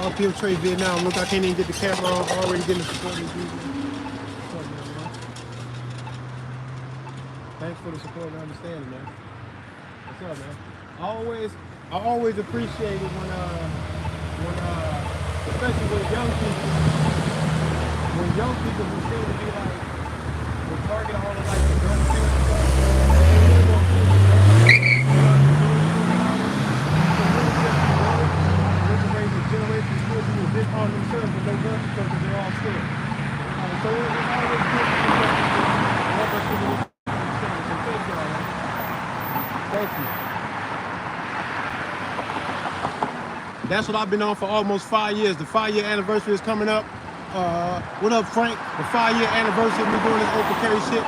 Help him trade Vietnam. Look, I can't even get the camera on. Already getting the support. Thanks for the support and understanding, man. What's up, man? I always appreciate it when especially when young people who seem to be like the target of all of like the gun things and stuff. Generation still be a bit on themselves, but no guns because they're all scared. So it's always good to help us to thank you. That's what I've been on for almost 5 years. The 5-year anniversary is coming up. What up, Frank? The 5-year anniversary of me doing this open carry shit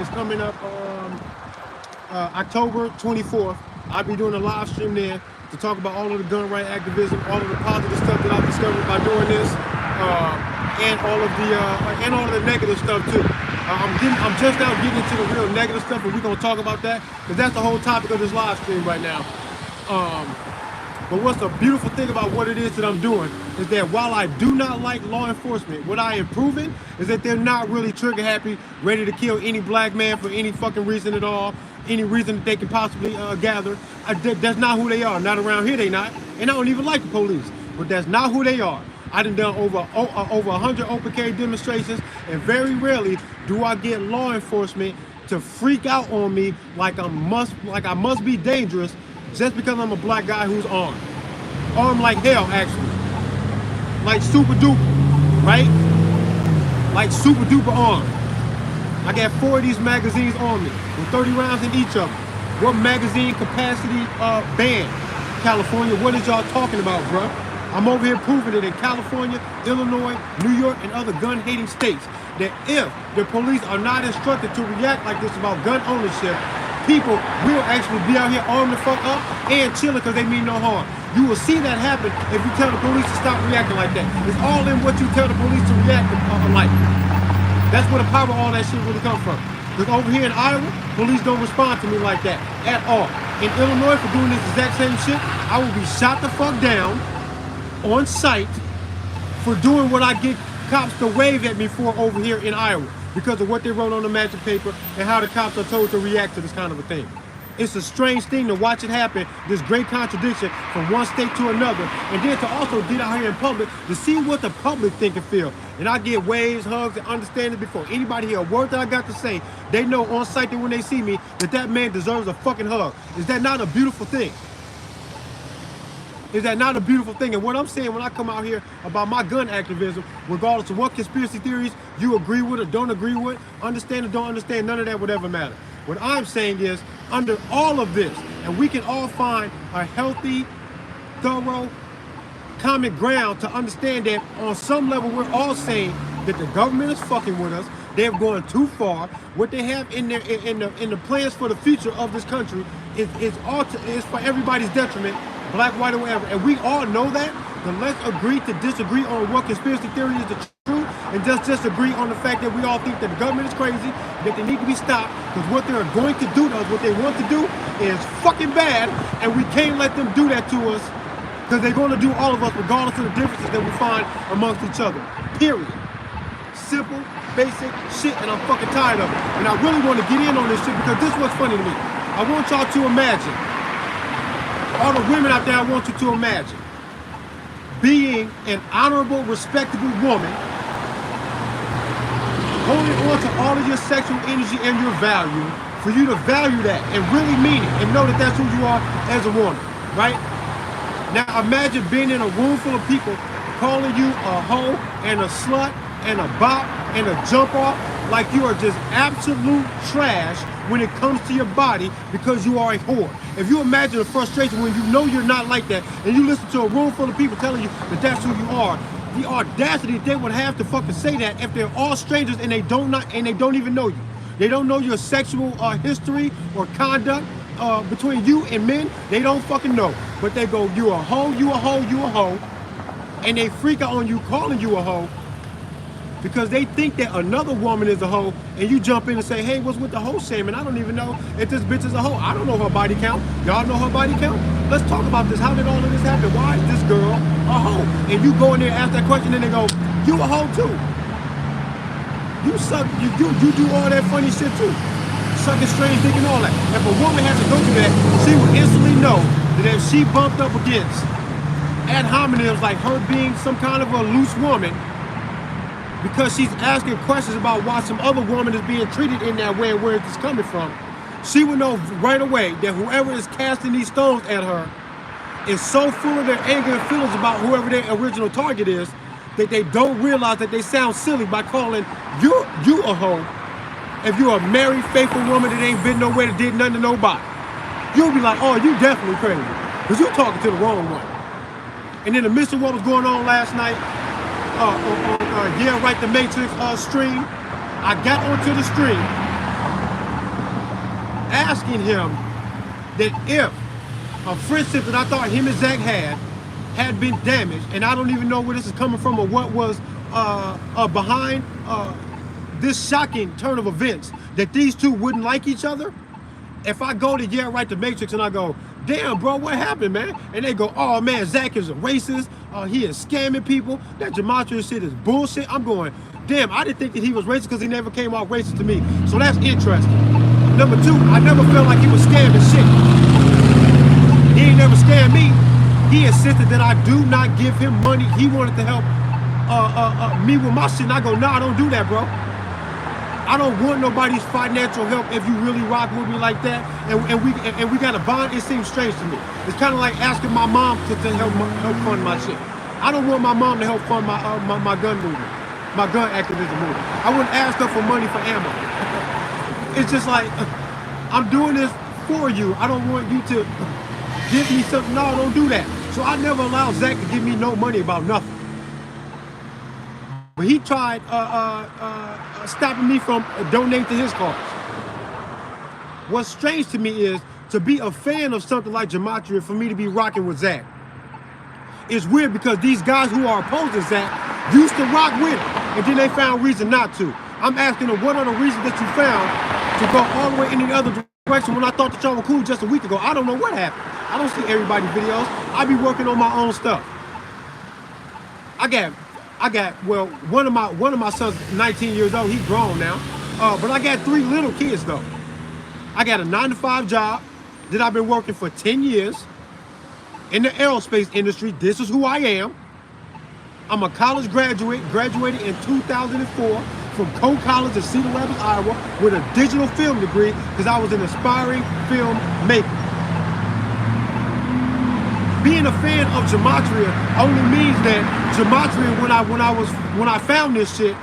is coming up October 24th. I'll be doing a live stream there to talk about all of the gun right activism, all of the positive stuff that I've discovered by doing this, and all of the negative stuff too. I'm just now getting into the real negative stuff, and we're gonna talk about that because that's the whole topic of this live stream right now. But what's the beautiful thing about what it is that I'm doing is that while I do not like law enforcement, what I am proving is that they're not really trigger happy, ready to kill any black man for any fucking reason at all, any reason that they can possibly gather. That's not who they are. Not around here, they not. And I don't even like the police, but that's not who they are. I done over 100 open carry demonstrations, and very rarely do I get law enforcement to freak out on me like I must be dangerous just because I'm a black guy who's armed. Armed like hell, actually. Like super duper, right? Like super duper armed. I got 4 of these magazines on me with 30 rounds in each of them. What magazine capacity banned? California, what is y'all talking about, bruh? I'm over here proving it in California, Illinois, New York, and other gun-hating states that if the police are not instructed to react like this about gun ownership, people will actually be out here armed the fuck up and chilling because they mean no harm. You will see that happen if you tell the police to stop reacting like that. It's all in what you tell the police to react like. That's where the power of all that shit really comes from. Because over here in Iowa, police don't respond to me like that at all. In Illinois, for doing this exact same shit, I will be shot the fuck down on sight for doing what I get cops to wave at me for over here in Iowa because of what they wrote on the magic paper and how the cops are told to react to this kind of a thing. It's a strange thing to watch it happen, this great contradiction from one state to another, and then to also get out here in public to see what the public think and feel. And I get waves, hugs, and understanding before anybody hear a word that I got to say. They know on sight that when they see me, that man deserves a fucking hug. Is that not a beautiful thing? Is that not a beautiful thing? And what I'm saying when I come out here about my gun activism, regardless of what conspiracy theories you agree with or don't agree with, understand or don't understand, none of that would ever matter. What I'm saying is, under all of this, and we can all find a healthy, thorough, common ground to understand that on some level we're all saying that the government is fucking with us. They're going too far. What they have in their in the plans for the future of this country is for everybody's detriment, black, white, or whatever. And we all know that. Then let's agree to disagree on what conspiracy theory is the truth, and just agree on the fact that we all think that the government is crazy, that they need to be stopped, because what they're going to do to us, what they want to do is fucking bad, and we can't let them do that to us, because they're going to do all of us regardless of the differences that we find amongst each other. Period. Simple, basic shit, and I'm fucking tired of it. And I really want to get in on this shit because this is what's funny to me. I want y'all to imagine, all the women out there, I want you to imagine being an honorable, respectable woman, holding on to all of your sexual energy and your value, for you to value that and really mean it and know that that's who you are as a woman, right? Now imagine being in a room full of people calling you a hoe and a slut and a bop and a jump off, like you are just absolute trash when it comes to your body because you are a whore. If you imagine the frustration when you know you're not like that and you listen to a room full of people telling you that that's who you are, the audacity they would have to fucking say that if they're all strangers and they don't even know you. They don't know your sexual history or conduct between you and men. They don't fucking know. But they go, you a hoe, you a hoe, you a hoe. And they freak out on you calling you a hoe. because they think that another woman is a hoe, and you jump in and say, hey, what's with the hoe shaming? I don't even know if this bitch is a hoe. I don't know her body count. Y'all know her body count? Let's talk about this. How did all of this happen? Why is this girl a hoe? And you go in there and ask that question, and they go, you a hoe too. You suck, you do all that funny shit too. Sucking strange dick and all that. If a woman has to go through that, she would instantly know that if she bumped up against ad hominems like her being some kind of a loose woman, because she's asking questions about why some other woman is being treated in that way and where it's coming from, she would know right away that whoever is casting these stones at her is so full of their anger and feelings about whoever their original target is that they don't realize that they sound silly by calling you a hoe if you're a married, faithful woman that ain't been nowhere, that did nothing to nobody. You'll be like, oh, you definitely crazy, because you're talking to the wrong one. And in the midst of what was going on last night, on YRTM stream, I got onto the stream asking him that if a friendship that I thought him and Zach had been damaged, and I don't even know where this is coming from or what was behind this shocking turn of events, that these two wouldn't like each other. If I go to YRTM and I go, damn, bro, what happened, man? And they go, oh, man, Zach is a racist. He is scamming people. That Gematria shit is bullshit. I'm going, damn, I didn't think that he was racist because he never came off racist to me. So that's interesting. Number two, I never felt like he was scamming shit. He ain't never scammed me. He insisted that I do not give him money. He wanted to help me with my shit. And I go, nah, don't do that, bro. I don't want nobody's financial help if you really rock with me like that. And we got a bond. It seems strange to me. It's kind of like asking my mom to help fund my shit. I don't want my mom to help fund my gun movement, my gun activism movement. I wouldn't ask her for money for ammo. It's just like, I'm doing this for you. I don't want you to give me something. No, don't do that. So I never allowed Zach to give me no money about nothing. But he tried stopping me from donating to his cause. What's strange to me is to be a fan of something like Gematria, for me to be rocking with Zach. It's weird because these guys who are opposing Zach used to rock with him, and then they found reason not to. I'm asking them, what are the reasons that you found to go all the way in the other direction when I thought that y'all were cool just a week ago? I don't know what happened. I don't see everybody's videos. I be working on my own stuff. I got, well, one of my sons, 19 years old, he's grown now. But I got 3 little kids though. I got a 9-to-5 job that I've been working for 10 years in the aerospace industry. This is who I am. I'm a college graduate, graduated in 2004 from Coe College in Cedar Rapids, Iowa, with a digital film degree because I was an aspiring filmmaker. Being a fan of Gematria only means that Gematria, when I found this shit,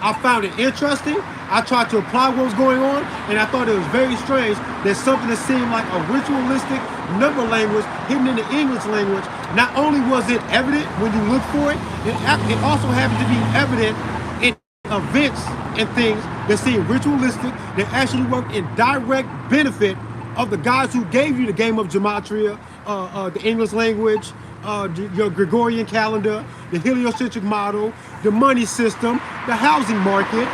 I found it interesting. I tried to apply what was going on, and I thought it was very strange that something that seemed like a ritualistic number language hidden in the English language, not only was it evident when you look for it, it also happened to be evident in events and things that seem ritualistic, that actually work in direct benefit of the guys who gave you the game of Gematria, the English language, your Gregorian calendar, the heliocentric model, the money system, the housing market,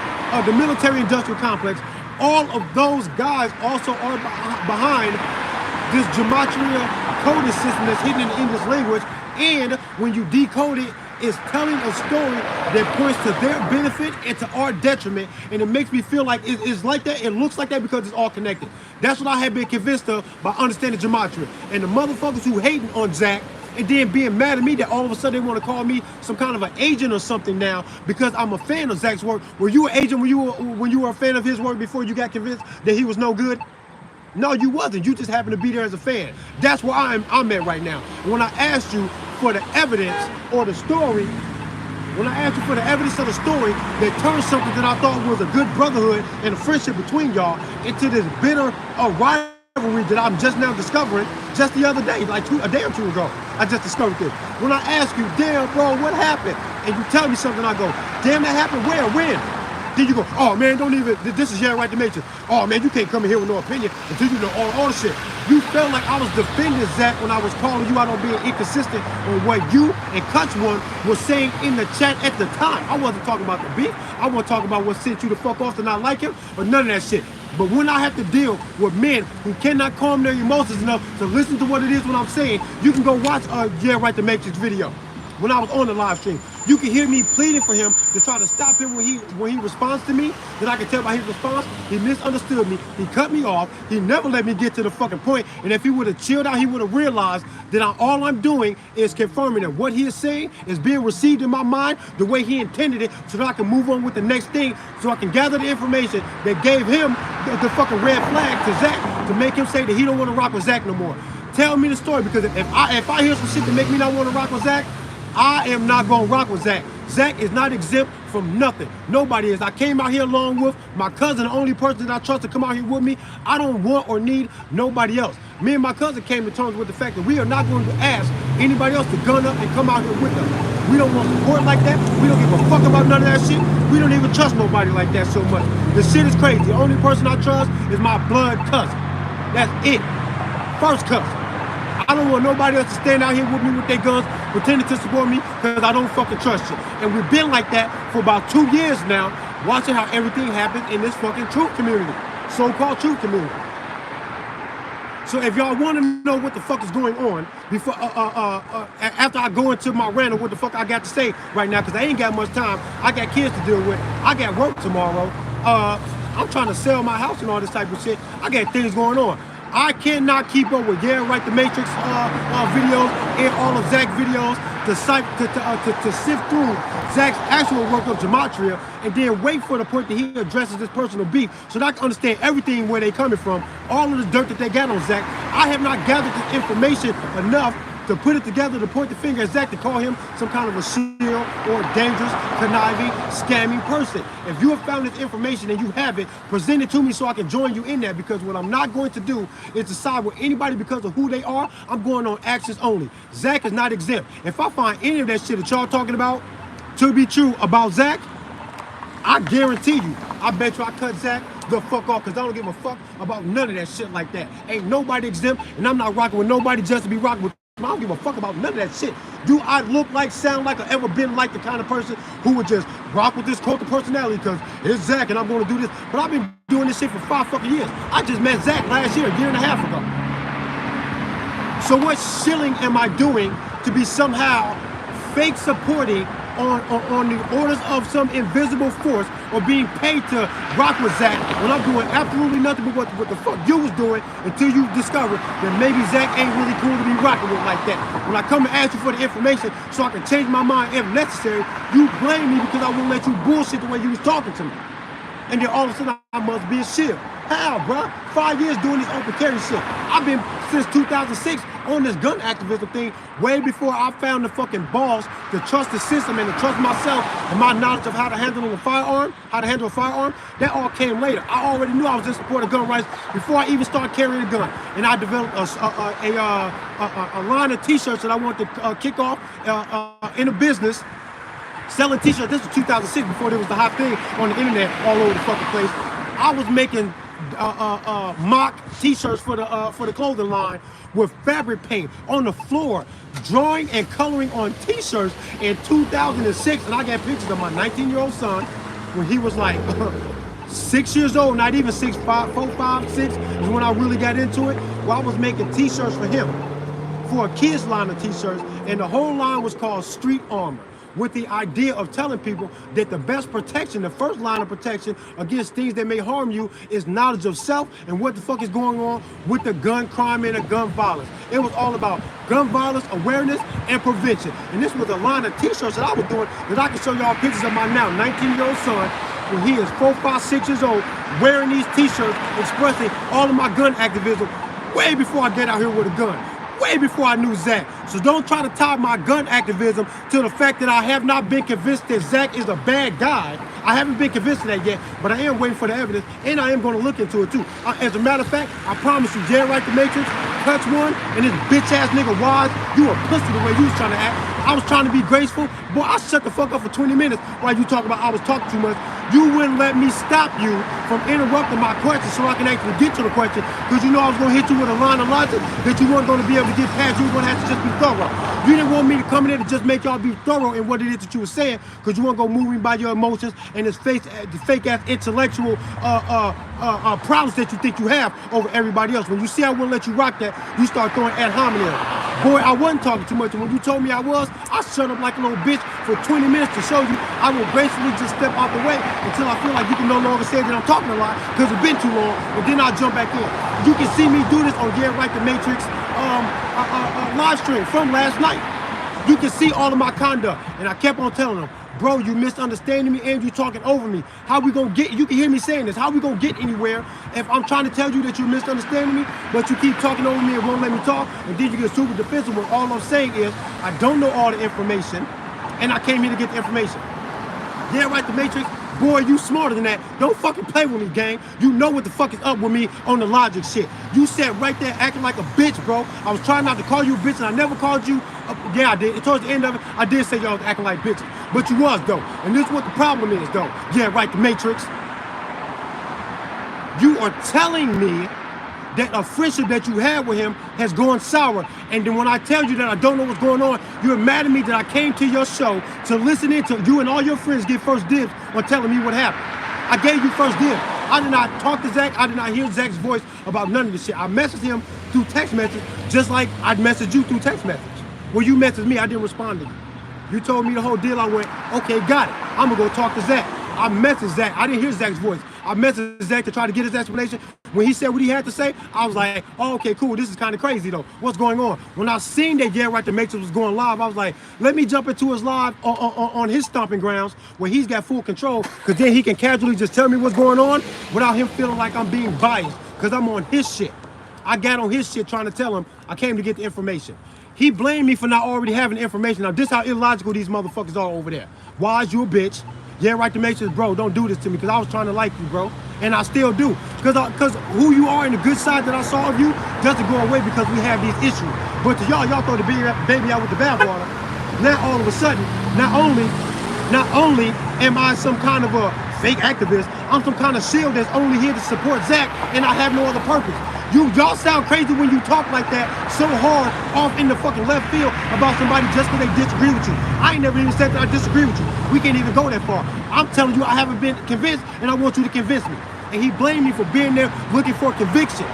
the military-industrial complex. All of those guys also are behind this Gematria coding system that's hidden in the English language. And when you decode it, it's telling a story that points to their benefit and to our detriment. And it makes me feel like it's like that. It looks like that because it's all connected. That's what I had been convinced of by understanding Gematria. And the motherfuckers who hating on Zach and then being mad at me that all of a sudden they want to call me some kind of an agent or something now because I'm a fan of Zach's work. Were you an agent when you were a fan of his work before you got convinced that he was no good? No, you wasn't. You just happened to be there as a fan. That's where I'm at right now. When I asked you for the evidence or the story, when I asked you for the evidence of the story that turned something that I thought was a good brotherhood and a friendship between y'all into this bitter rivalry that I'm just now discovering just the other day, like a day or two ago, I just discovered this. When I ask you, damn, bro, what happened? And you tell me something, I go, damn, that happened where, when? Then you go, oh man, don't even, this is YRTM. Oh man, you can't come in here with no opinion until you know all the shit. You felt like I was defending Zach when I was calling you out on being inconsistent on what you and Kutz was saying in the chat at the time. I wasn't talking about the beef. I wasn't talking about what sent you the fuck off to not like him, or none of that shit. But when I have to deal with men who cannot calm their emotions enough to listen to what it is when I'm saying, you can go watch YRTM video. When I was on the live stream, you can hear me pleading for him to try to stop him when he responds to me. That I can tell by his response, he misunderstood me. He cut me off. He never let me get to the fucking point. And if he would have chilled out, he would have realized that all I'm doing is confirming that what he is saying is being received in my mind the way he intended it, so that I can move on with the next thing, so I can gather the information that gave him the fucking red flag to Zach to make him say that he don't want to rock with Zach no more. Tell me the story, because if I hear some shit to make me not want to rock with Zach, I am not going to rock with Zach. Zach is not exempt from nothing. Nobody is. I came out here along with my cousin, the only person that I trust to come out here with me. I don't want or need nobody else. Me and my cousin came to terms with the fact that we are not going to ask anybody else to gun up and come out here with us. We don't want support like that. We don't give a fuck about none of that shit. We don't even trust nobody like that so much. The shit is crazy. The only person I trust is my blood cousin. That's it. First cousin. I don't want nobody else to stand out here with me with their guns, pretending to support me, because I don't fucking trust you. And we've been like that for about 2 years now, watching how everything happens in this fucking truth community, so-called truth community. So if y'all want to know what the fuck is going on before, after I go into my rant of what the fuck I got to say right now, because I ain't got much time. I got kids to deal with. I got work tomorrow. I'm trying to sell my house and all this type of shit. I got things going on. I cannot keep up with YRTM videos and all of Zach's videos to sift through Zach's actual work of Gematria, and then wait for the point that he addresses this personal beef, so that I can understand everything where they coming from, all of the dirt that they got on Zach. I have not gathered this information enough to put it together to point the finger at Zach to call him some kind of a shield or a dangerous, conniving, scamming person. If you have found this information and you have it, present it to me so I can join you in that, because what I'm not going to do is decide with anybody because of who they are. I'm going on actions only. Zach is not exempt. If I find any of that shit that y'all talking about to be true about Zach, I guarantee you, I bet you I cut Zach the fuck off, because I don't give a fuck about none of that shit like that. Ain't nobody exempt, and I'm not rocking with nobody just to be rocking with. I don't give a fuck about none of that shit. Do I look like, sound like, or ever been like the kind of person who would just rock with this cult of personality because it's Zach and I'm going to do this? But I've been doing this shit for 5 fucking years. I just met Zach last year, a year and a half ago. So what shilling am I doing to be somehow fake supporting on the orders of some invisible force, or being paid to rock with Zach when I'm doing absolutely nothing but what the fuck you was doing, until you discover that maybe Zach ain't really cool to be rocking with like that. When I come and ask you for the information so I can change my mind if necessary, you blame me because I won't let you bullshit the way you was talking to me. And then all of a sudden I must be a shield. How, bruh? 5 years doing this open carry shit. I've been since 2006 on this gun activism thing, way before I found the fucking balls to trust the system and to trust myself and my knowledge of how to handle a firearm, That all came later. I already knew I was in support of gun rights before I even started carrying a gun. And I developed a line of t-shirts that I wanted to kick off in a business, selling t-shirts. This was 2006, before there was the hot thing on the internet all over the fucking place. I was making mock t-shirts for the clothing line with fabric paint on the floor, drawing and coloring on t-shirts in 2006. And I got pictures of my 19-year-old son when he was like 6 years old, not even 6, 5, 4, 5, 6 is when I really got into it. Well, I was making t-shirts for him, for a kids line of t-shirts, and the whole line was called Street Armor, with the idea of telling people that the best protection, the first line of protection against things that may harm you, is knowledge of self and what the fuck is going on with the gun crime and the gun violence. It was all about gun violence, awareness, and prevention. And this was a line of t-shirts that I was doing that I can show y'all pictures of my now 19-year-old son when he is 4, 5, 6 years old, wearing these t-shirts, expressing all of my gun activism way before I get out here with a gun. Way before I knew Zach. So don't try to tie my gun activism to the fact that I have not been convinced that Zach is a bad guy. I haven't been convinced of that yet, but I am waiting for the evidence, and I am going to look into it too. As a matter of fact, I promise you, YRTM Kutz one and this bitch ass nigga Wise, you a pussy the way you was trying to act. I was trying to be graceful. Boy, I shut the fuck up for 20 minutes while you talk about I was talking too much. You wouldn't let me stop you from interrupting my question so I can actually get to the question, because you know I was going to hit you with a line of logic that you weren't going to be able to get past. You were going to have to just be thorough. You didn't want me to come in there to just make y'all be thorough in what it is that you were saying, because you weren't going to move me by your emotions and this fake-ass intellectual problems that you think you have over everybody else. When you see I wouldn't let you rock that, you start throwing ad hominem. Boy, I wasn't talking too much, and when you told me I was, I shut up like a little bitch for 20 minutes to show you I will gracefully just step out the way until I feel like you can no longer say that I'm talking a lot because it's been too long, and then I'll jump back in. You can see me do this on YRTM live stream from last night. You can see all of my conduct, and I kept on telling them, bro, you misunderstanding me and you talking over me. How we gonna get, you can hear me saying this, how we gonna get anywhere if I'm trying to tell you that you're misunderstanding me, but you keep talking over me and won't let me talk, and then you get super defensive when all I'm saying is, I don't know all the information, and I came here to get the information. Yeah, right, the Matrix, boy, you smarter than that. Don't fucking play with me, gang. You know what the fuck is up with me on the logic shit. You sat right there acting like a bitch, bro. I was trying not to call you a bitch, and I never called you. Yeah, I did. Towards the end of it, I did say y'all was acting like bitches. But you was, though. And this is what the problem is, though. Yeah, right, the Matrix. You are telling me that a friendship that you had with him has gone sour. And then when I tell you that I don't know what's going on, you're mad at me that I came to your show to listen in to you and all your friends get first dibs on telling me what happened. I gave you first dibs. I did not talk to Zach. I did not hear Zach's voice about none of this shit. I messaged him through text message, just like I'd messaged you through text message. When you messaged me, I didn't respond to you. You told me the whole deal. I went, okay, got it. I'm gonna go talk to Zach. I messaged Zach. I didn't hear Zach's voice. I messaged Zach to try to get his explanation. When he said what he had to say, I was like, oh, okay, cool. This is kind of crazy, though. What's going on? When I seen that YRTM Matrix was going live, I was like, let me jump into his live on his stomping grounds where he's got full control, because then he can casually just tell me what's going on without him feeling like I'm being biased, because I'm on his shit. I got on his shit trying to tell him I came to get the information. He blamed me for not already having the information. Now, this is how illogical these motherfuckers are over there. Why is you a bitch? YRTM Matrix, bro, don't do this to me, because I was trying to like you, bro. And I still do. Because who you are and the good side that I saw of you doesn't go away because we have these issues. But to y'all throw the baby out with the bathwater. Now all of a sudden, not only am I some kind of a fake activist, I'm some kind of shield that's only here to support Zach, and I have no other purpose. Y'all sound crazy when you talk like that so hard off in the fucking left field about somebody just because they disagree with you. I ain't never even said that I disagree with you. We can't even go that far. I'm telling you I haven't been convinced, and I want you to convince me. And he blamed me for being there looking for conviction.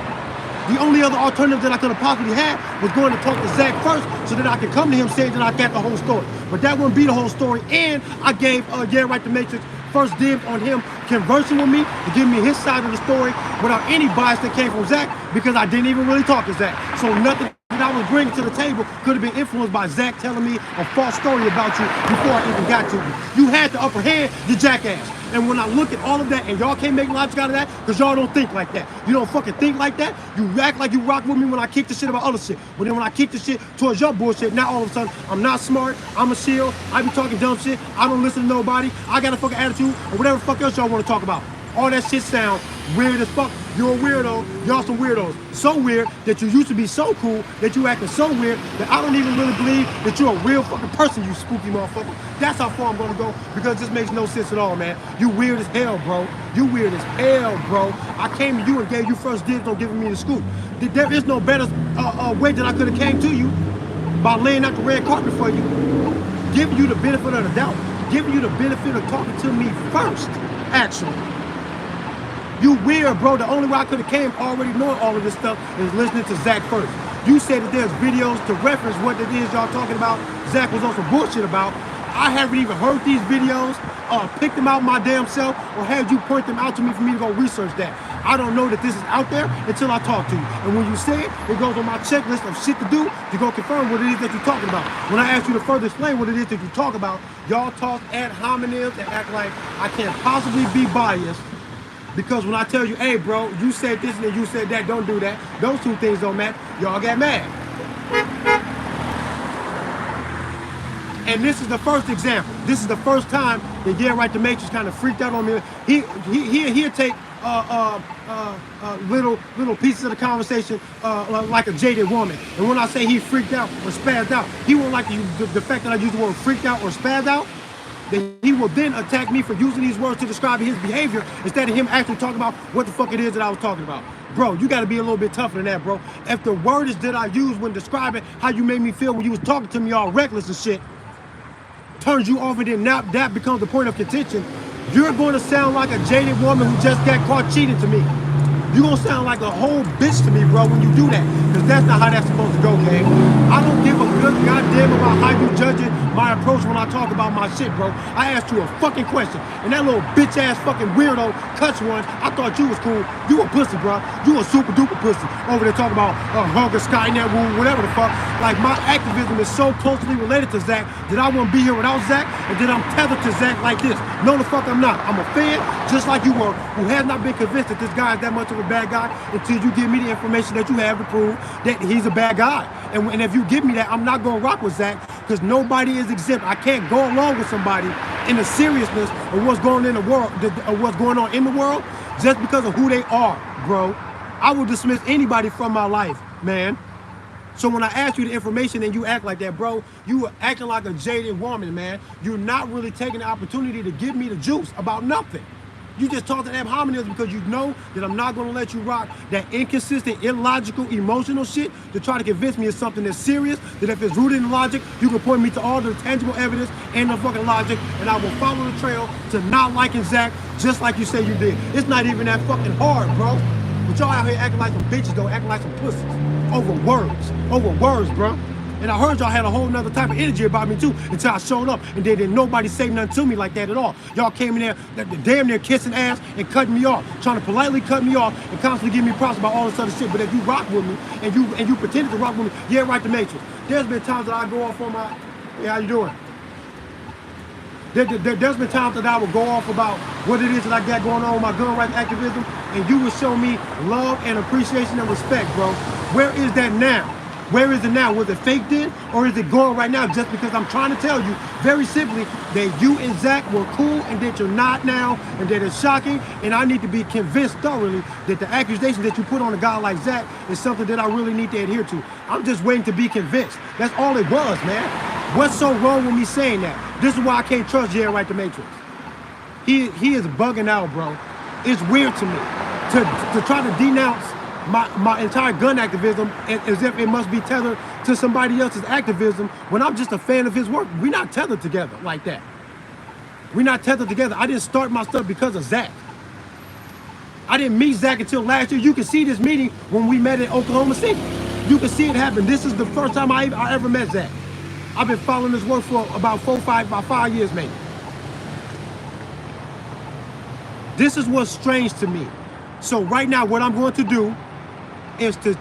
The only other alternative that I could have possibly had was going to talk to Zach first so that I could come to him saying that I got the whole story. But that wouldn't be the whole story, and I gave YRTM Matrix first dibs on him conversing with me to give me his side of the story without any bias that came from Zach, because I didn't even really talk to Zach. So nothing that I was bringing to the table could have been influenced by Zach telling me a false story about you before I even got to you. You had the upper hand, you jackass. And when I look at all of that, and y'all can't make logic out of that, because y'all don't think like that. You don't fucking think like that. You act like you rock with me when I kick the shit about other shit. But then when I kick the shit towards your bullshit, now all of a sudden, I'm not smart, I'm a shield, I be talking dumb shit, I don't listen to nobody, I got a fucking attitude, or whatever the fuck else y'all want to talk about. All that shit sound weird as fuck. You're a weirdo, y'all some weirdos. So weird that you used to be so cool that you acting so weird that I don't even really believe that you're a real fucking person, you spooky motherfucker. That's how far I'm gonna go, because this makes no sense at all, man. You weird as hell, bro. You weird as hell, bro. I came to you and gave you first dibs on giving me the scoop. There is no better way that I could have came to you by laying out the red carpet for you, giving you the benefit of the doubt, giving you the benefit of talking to me first, actually. You weird, bro. The only way I could have came already knowing all of this stuff is listening to Zach first. You said that there's videos to reference what it is y'all talking about Zach was on some bullshit about. I haven't even heard these videos, picked them out my damn self, or had you point them out to me for me to go research that. I don't know that this is out there until I talk to you. And when you say it, it goes on my checklist of shit to do to go confirm what it is that you're talking about. When I ask you to further explain what it is that you talk about, y'all talk ad hominem and act like I can't possibly be biased. Because when I tell you, hey, bro, you said this and then you said that, don't do that. Those two things don't match. Y'all get mad. And this is the first example. This is the first time that YRTM Matrix kind of freaked out on me. He'll take little pieces of the conversation like a jaded woman. And when I say he freaked out or spazzed out, he won't like the fact that I use the word freaked out or spazzed out. That he will then attack me for using these words to describe his behavior instead of him actually talking about what the fuck it is that I was talking about. Bro, you got to be a little bit tougher than that, bro. If the word is that I use when describing how you made me feel when you was talking to me all reckless and shit turns you off, and then now that becomes the point of contention, you're going to sound like a jaded woman who just got caught cheating to me. You're going to sound like a whole bitch to me, bro, when you do that. Because that's not how that's supposed to go, gang. I don't give a good goddamn about how you judging my approach when I talk about my shit, bro. I asked you a fucking question. And that little bitch-ass fucking weirdo Kutz one, I thought you was cool. You a pussy, bro. You a super-duper pussy. Over there talking about hunger, Skynet rule, whatever the fuck. Like, my activism is so closely related to Zach that I wouldn't be here without Zach, and then I'm tethered to Zach like this. No, the fuck I'm not. I'm a fan, just like you were, who has not been convinced that this guy is that much of a bad guy until you give me the information that you have to prove that he's a bad guy. And if you give me that, I'm not going to rock with Zach, because nobody is exempt. I can't go along with somebody in the seriousness of what's going on in the world, just because of who they are, bro. I will dismiss anybody from my life, man. So when I ask you the information and you act like that, bro, you are acting like a jaded woman, man. You're not really taking the opportunity to give me the juice about nothing. You just talk to ad hominems because you know that I'm not going to let you rock that inconsistent, illogical, emotional shit to try to convince me it's something that's serious, that if it's rooted in logic, you can point me to all the tangible evidence and the fucking logic, and I will follow the trail to not liking Zach just like you say you did. It's not even that fucking hard, bro. But y'all out here acting like some bitches, though, acting like some pussies. Over words, bro. And I heard y'all had a whole nother type of energy about me too until I showed up, and then didn't nobody say nothing to me like that at all. Y'all came in there damn near kissing ass and cutting me off, trying to politely cut me off and constantly give me props about all this other shit. But if you rock with me and you pretended to rock with me, yeah, right, the Matrix. There's been times that I go off on my, hey, how you doing? There's been times that I would go off about what it is that I got going on with my gun rights activism, and you would show me love and appreciation and respect, bro. Where is that now? Where is it now? Was it fake then, or is it going right now just because I'm trying to tell you very simply that you and Zach were cool and that you're not now, and that it's shocking, and I need to be convinced thoroughly that the accusation that you put on a guy like Zach is something that I really need to adhere to. I'm just waiting to be convinced. That's all it was, man. What's so wrong with me saying that? This is why I can't trust YRTM Matrix. He is bugging out, bro. It's weird to me to try to denounce my entire gun activism as if it must be tethered to somebody else's activism when I'm just a fan of his work. We're not tethered together like that. We're not tethered together. I didn't start my stuff because of Zach. I didn't meet Zach until last year. You can see this meeting when we met in Oklahoma City. You can see it happen. This is the first time I ever met Zach. I've been following his work for about 5 years maybe. This is what's strange to me. So right now what I'm going to do is to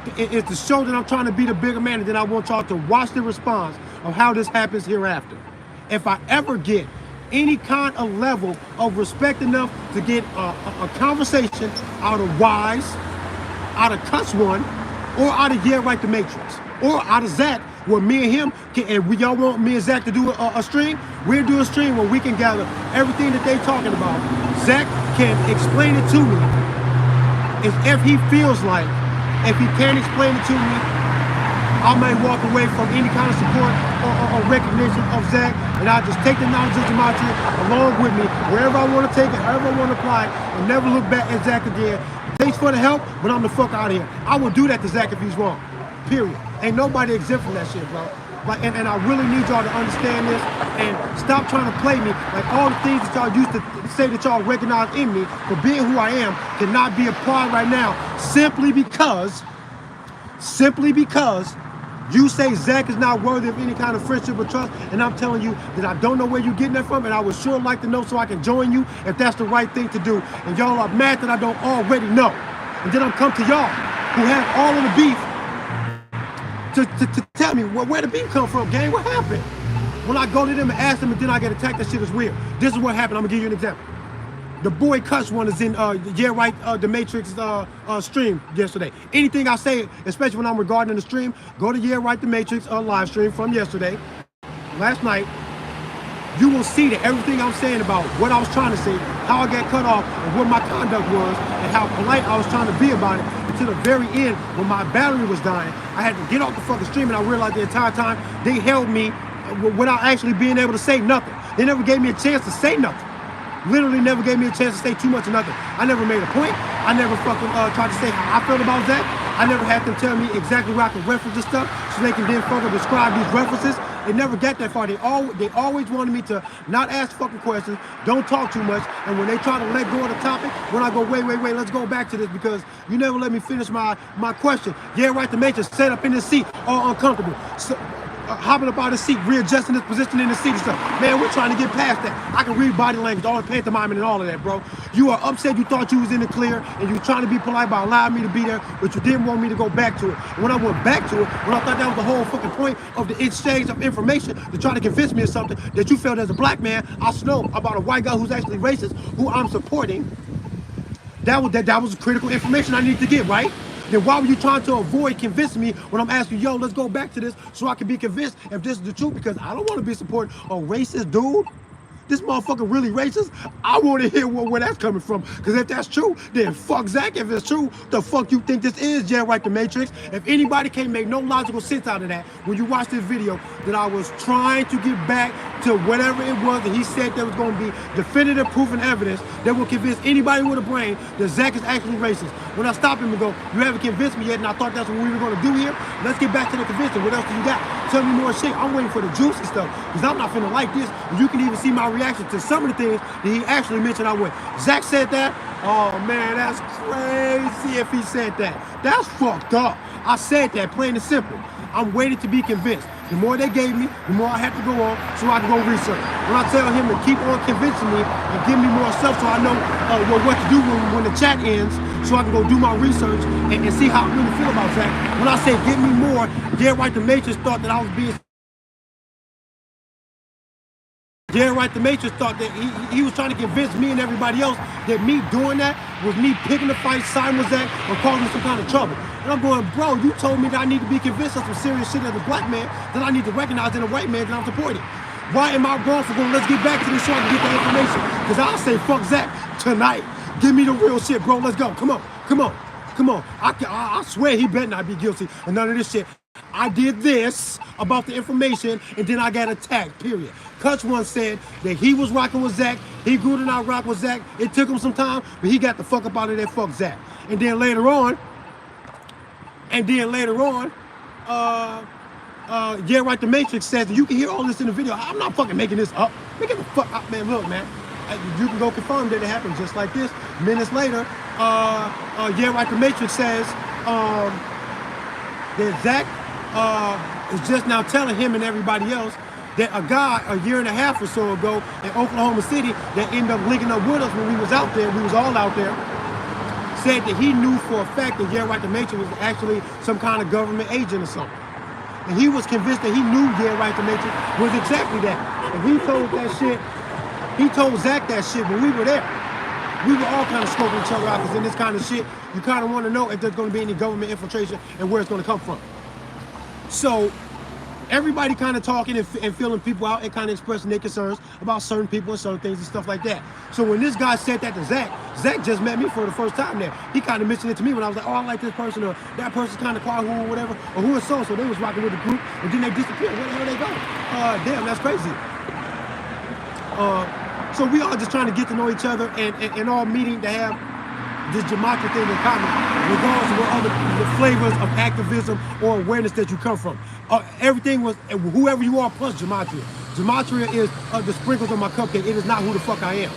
show that I'm trying to be the bigger man, and then I want y'all to watch the response of how this happens hereafter. If I ever get any kind of level of respect enough to get a conversation out of Wise, out of Kutz One, or out of YRTM Matrix, or out of Zach, where me and him and y'all want me and Zach to do a stream, we'll do a stream where we can gather everything that they talking about. Zach can explain it to me if he feels like. If he can't explain it to me, I may walk away from any kind of support or recognition of Zach, and I'll just take the knowledge of Gematria along with me, wherever I want to take it, however I want to apply it, and never look back at Zach again. Thanks for the help, but I'm the fuck out of here. I will do that to Zach if he's wrong, period. Ain't nobody exempt from that shit, bro. Like, and I really need y'all to understand this and stop trying to play me. Like, all the things that y'all used to say that y'all recognize in me for being who I am cannot be applied right now simply because you say Zach is not worthy of any kind of friendship or trust, and I'm telling you that I don't know where you're getting that from, and I would sure like to know so I can join you if that's the right thing to do. And y'all are mad that I don't already know. And then I'm come to y'all who have all of the beef to tell me where the beef come from, gang. What happened? When I go to them and ask them and then I get attacked, that shit is weird. This is what happened. I'm gonna give you an example. The boy Kutz One is in YRTM Matrix stream yesterday. Anything I say, especially when I'm regarding the stream, go to YRTM Matrix live stream from yesterday, last night. you will see that everything I'm saying about what I was trying to say, how I got cut off, and what my conduct was, and how polite I was trying to be about it, to the very end, when my battery was dying, I had to get off the fucking stream, and I realized the entire time they held me without actually being able to say nothing. They never gave me a chance to say nothing. Literally never gave me a chance to say too much or nothing. I never made a point. I never fucking tried to say how I felt about Zach. I never had them tell me exactly where I can reference this stuff so they can then further describe these references. It never got that far. They always wanted me to not ask fucking questions, don't talk too much, and when they try to let go of the topic, when I go, wait, let's go back to this because you never let me finish my question. Yeah, right, the Matrix set up in his seat, all uncomfortable. So, hopping up out of the seat, readjusting his position in the seat and stuff. Man, we're trying to get past that. I can read body language, all the pantomime and all of that, bro. You are upset you thought you was in the clear and you were trying to be polite by allowing me to be there, but you didn't want me to go back to it. And when I went back to it, when I thought that was the whole fucking point of the exchange of information to try to convince me of something that you felt as a black man, I know about a white guy who's actually racist, who I'm supporting, that was critical information I needed to get, right? Then why were you trying to avoid convincing me when I'm asking, yo, let's go back to this so I can be convinced if this is the truth? Because I don't want to be supporting a racist dude. This motherfucker really racist? I want to hear where that's coming from. Because if that's true, then fuck Zach. If it's true, the fuck you think this is, yeah, right, the Matrix? If anybody can't make no logical sense out of that, when you watch this video, that I was trying to get back to whatever it was that he said there was going to be definitive proof and evidence that will convince anybody with a brain that Zach is actually racist. When I stop him and go, you haven't convinced me yet, and I thought that's what we were going to do here. Let's get back to the convincing. What else do you got? Tell me more shit. I'm waiting for the juicy stuff because I'm not finna like this. You can even see my reaction to some of the things that he actually mentioned I would. Zach said that? Oh man, that's crazy if he said that. That's fucked up. I said that plain and simple. I'm waiting to be convinced. The more they gave me, the more I have to go on so I can go research. When I tell him to keep on convincing me and give me more stuff so I know what to do when the chat ends, so I can go do my research and see how I really feel about Zach. When I say give me more, yeah, right, the Matrix thought that I was being... Yeah, right, the Matrix thought that he was trying to convince me and everybody else that me doing that was me picking a fight, siding with Zach, or causing some kind of trouble. And I'm going, bro, you told me that I need to be convinced of some serious shit as a black man that I need to recognize in a white man that I'm supporting. Why am I wrong for going, let's get back to this so I can get the information? Because I'll say, fuck Zach tonight. Give me the real shit, bro. Let's go. Come on. I swear he better not be guilty of none of this shit. I did this about the information, and then I got attacked, period. Kutz once said that he was rocking with Zach. He grew to not rock with Zach. It took him some time, but he got the fuck up out of there, fuck Zach. And then later on, yeah, right, the Matrix says, and you can hear all this in the video. I'm not fucking making this up. Make it the fuck up, man. Look, man. You can go confirm that it happened just like this. Minutes later, yeah, right, the Matrix says that Zach is just now telling him and everybody else that a guy a year and a half or so ago in Oklahoma City that ended up linking up with us when we was out there, we was all out there, said that he knew for a fact that Yeah Right the Matrix was actually some kind of government agent or something. And he was convinced that he knew Yeah Right the Matrix was exactly that. And he told that shit, he told Zach that shit when we were there. We were all kind of scoping each other out because in this kind of shit, you kind of want to know if there's going to be any government infiltration and where it's going to come from. So everybody kind of talking and feeling people out and kind of expressing their concerns about certain people and certain things and stuff like that. So when this guy said that to Zach, Zach just met me for the first time there. He kind of mentioned it to me when I was like, oh, I like this person, or that person's kind of quiet, or whatever, or who is so. So they was rocking with the group, and then they disappeared. Where the hell they go? Damn, that's crazy. So we all just trying to get to know each other and all meeting to have this Gematria thing in common, regardless of what other the flavors of activism or awareness that you come from. Everything was whoever you are plus Gematria. Gematria is the sprinkles on my cupcake. It is not who the fuck I am.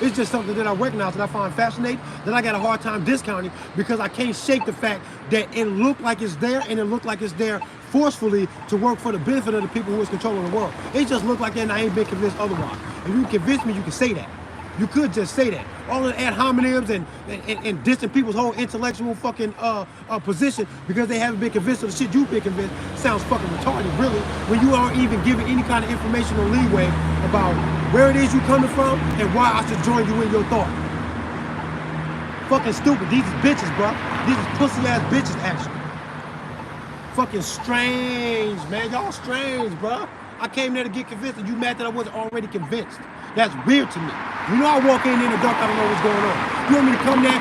It's just something that I recognize that I find fascinating, that I got a hard time discounting because I can't shake the fact that it looked like it's there and it looked like it's there forcefully to work for the benefit of the people who is controlling the world. It just looked like that and I ain't been convinced otherwise. If you convince me, you can say that. You could just say that. All of the ad hominems and dissing people's whole intellectual fucking position because they haven't been convinced of the shit you've been convinced sounds fucking retarded, really, when you aren't even giving any kind of information or leeway about where it is you coming from and why I should join you in your thought. Fucking stupid. These is bitches, bro. These is pussy ass bitches, actually. Fucking strange, man. Y'all strange, bro. I came there to get convinced, and you mad that I wasn't already convinced. That's weird to me. You know I walk in the dark, I don't know what's going on. You want me to come there?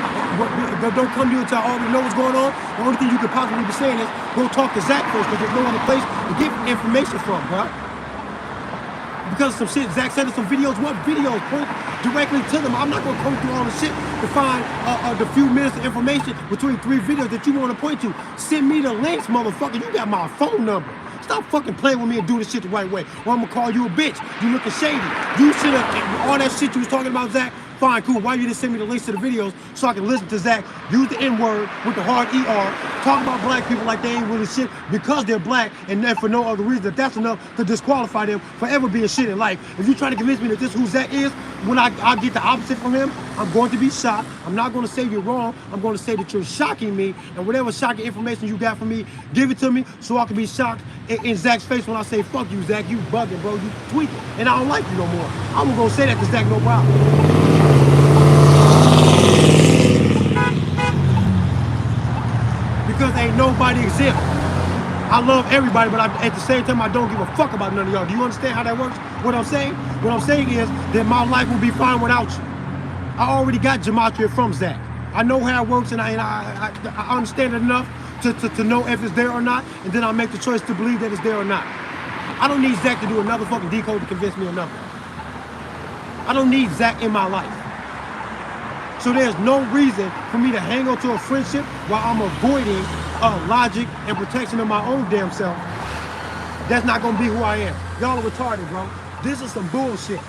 Don't come to you until I already know what's going on. The only thing you could possibly be saying is go talk to Zach first, because there's no other place to get information from, bro. Because of some shit, Zach sent us some videos. What videos? Point directly to them. I'm not going to go through all the shit to find the few minutes of information between 3 videos that you want to point to. Send me the links, motherfucker. You got my phone number. Stop fucking playing with me and do this shit the right way, or I'm gonna call you a bitch. You looking shady. You should have, all that shit you was talking about, Zach, fine, cool. Why you didn't send me the links to the videos so I can listen to Zach use the N-word with the hard ER, talk about black people like they ain't really shit because they're black, and then for no other reason, that's enough to disqualify them for ever being shit in life. If you try to convince me that this is who Zach is, when I get the opposite from him, I'm going to be shocked. I'm not going to say you're wrong. I'm going to say that you're shocking me, and whatever shocking information you got from me, give it to me so I can be shocked in Zach's face when I say, fuck you, Zach, you bugging, bro, you tweaking, and I don't like you no more. I'm going to say that to Zach, no problem. Because ain't nobody exempt. I love everybody, but at the same time, I don't give a fuck about none of y'all. Do you understand how that works? What I'm saying? What I'm saying is that my life will be fine without you. I already got Gematria from Zach. I know how it works, and I understand it enough to know if it's there or not, and then I'll make the choice to believe that it's there or not. I don't need Zach to do another fucking decode to convince me of nothing. I don't need Zach in my life. So there's no reason for me to hang on to a friendship while I'm avoiding logic and protection of my own damn self. That's not gonna be who I am. Y'all are retarded, bro. This is some bullshit.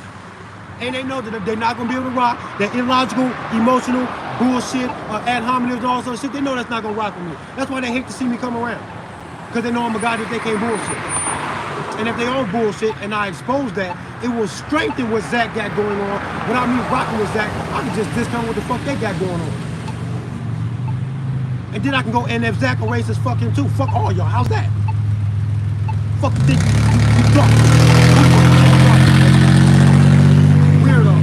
And they know that they're not gonna be able to rock that illogical, emotional bullshit, ad hominems and all sorts of shit. They know that's not gonna rock with me. That's why they hate to see me come around. Because they know I'm a guy that they can't bullshit. And if they own bullshit and I expose that, it will strengthen what Zach got going on. Without me rocking with Zach, I can just discount what the fuck they got going on. And then I can go, and if Zach erase his fucking too, fuck all y'all. How's that? Fuck you think you drunk. Weirdo.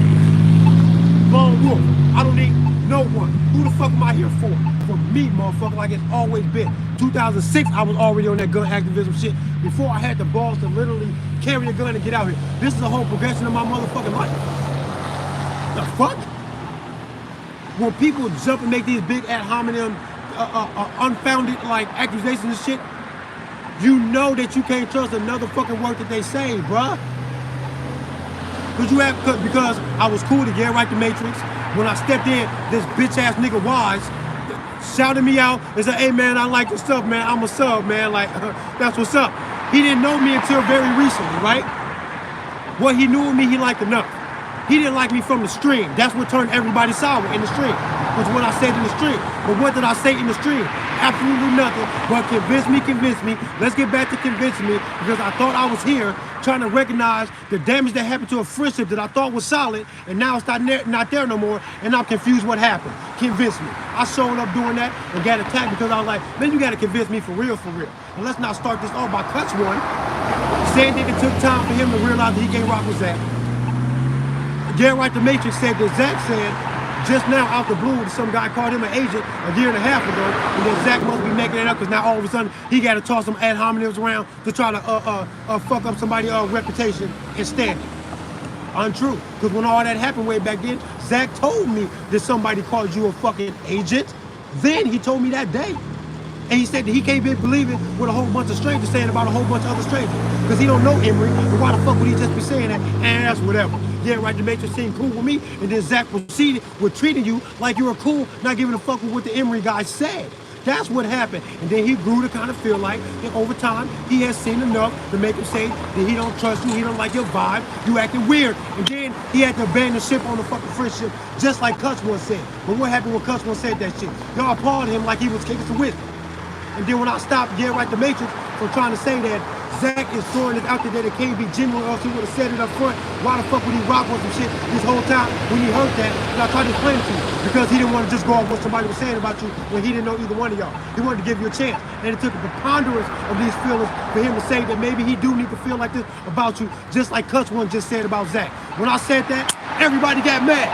Lone wolf. I don't need no one. Who the fuck am I here for? For me, motherfucker, like it's always been. 2006, I was already on that gun activism shit before I had the balls to literally carry a gun and get out here. This is a whole progression of my motherfucking life. The fuck? When people jump and make these big ad hominem, unfounded like accusations and shit, you know that you can't trust another fucking word that they say, bruh. Because I was cool to get right to Matrix. When I stepped in, this bitch ass nigga Wise shouted me out and said, hey man, I like your stuff, man. I'm a sub, man. Like, that's what's up. He didn't know me until very recently, right? What he knew of me, he liked enough. He didn't like me from the stream. That's what turned everybody sour in the stream. Was what I said in the stream. But what did I say in the stream? Absolutely nothing. But convince me. Let's get back to convincing me, because I thought I was here trying to recognize the damage that happened to a friendship that I thought was solid, and now it's not there no more, and I'm confused what happened. Convince me. I showed up doing that and got attacked because I was like, man, you got to convince me for real. And let's not start this off by Kutz one. Saying that it took time for him to realize that he can't rock with Zach. YRTM Matrix said that Zach said just now out the blue that some guy called him an agent a year and a half ago, and then Zach must be making it up because now all of a sudden he got to toss some ad hominems around to try to fuck up somebody's reputation and standing. Untrue, because when all that happened way back then, Zach told me that somebody called you a fucking agent. Then he told me that day. And he said that he can't believe it with a whole bunch of strangers saying about a whole bunch of other strangers. Because he don't know Emery, and why the fuck would he just be saying that? And that's whatever. Yeah, right, the Matrix seemed cool with me, and then Zach proceeded with treating you like you were cool, not giving a fuck with what the Emery guy said. That's what happened. And then he grew to kind of feel like that over time, he has seen enough to make him say that he don't trust you, he don't like your vibe, you acting weird. And then he had to abandon ship on the fucking friendship, just like Kutz once said. But what happened when Kutz once said that shit? Y'all applauded him like he was kicking some wisdom. And then when I stopped YRTM Matrix from trying to say that Zach is throwing it out there that it can't be genuine, or else he would have said it up front, why the fuck would he rock with some shit this whole time when he heard that? And I tried to explain it to you, because he didn't want to just go off what somebody was saying about you when he didn't know either one of y'all. He wanted to give you a chance. And it took a preponderance of these feelings for him to say that maybe he do need to feel like this about you, just like Kutz one just said about Zach. When I said that, everybody got mad.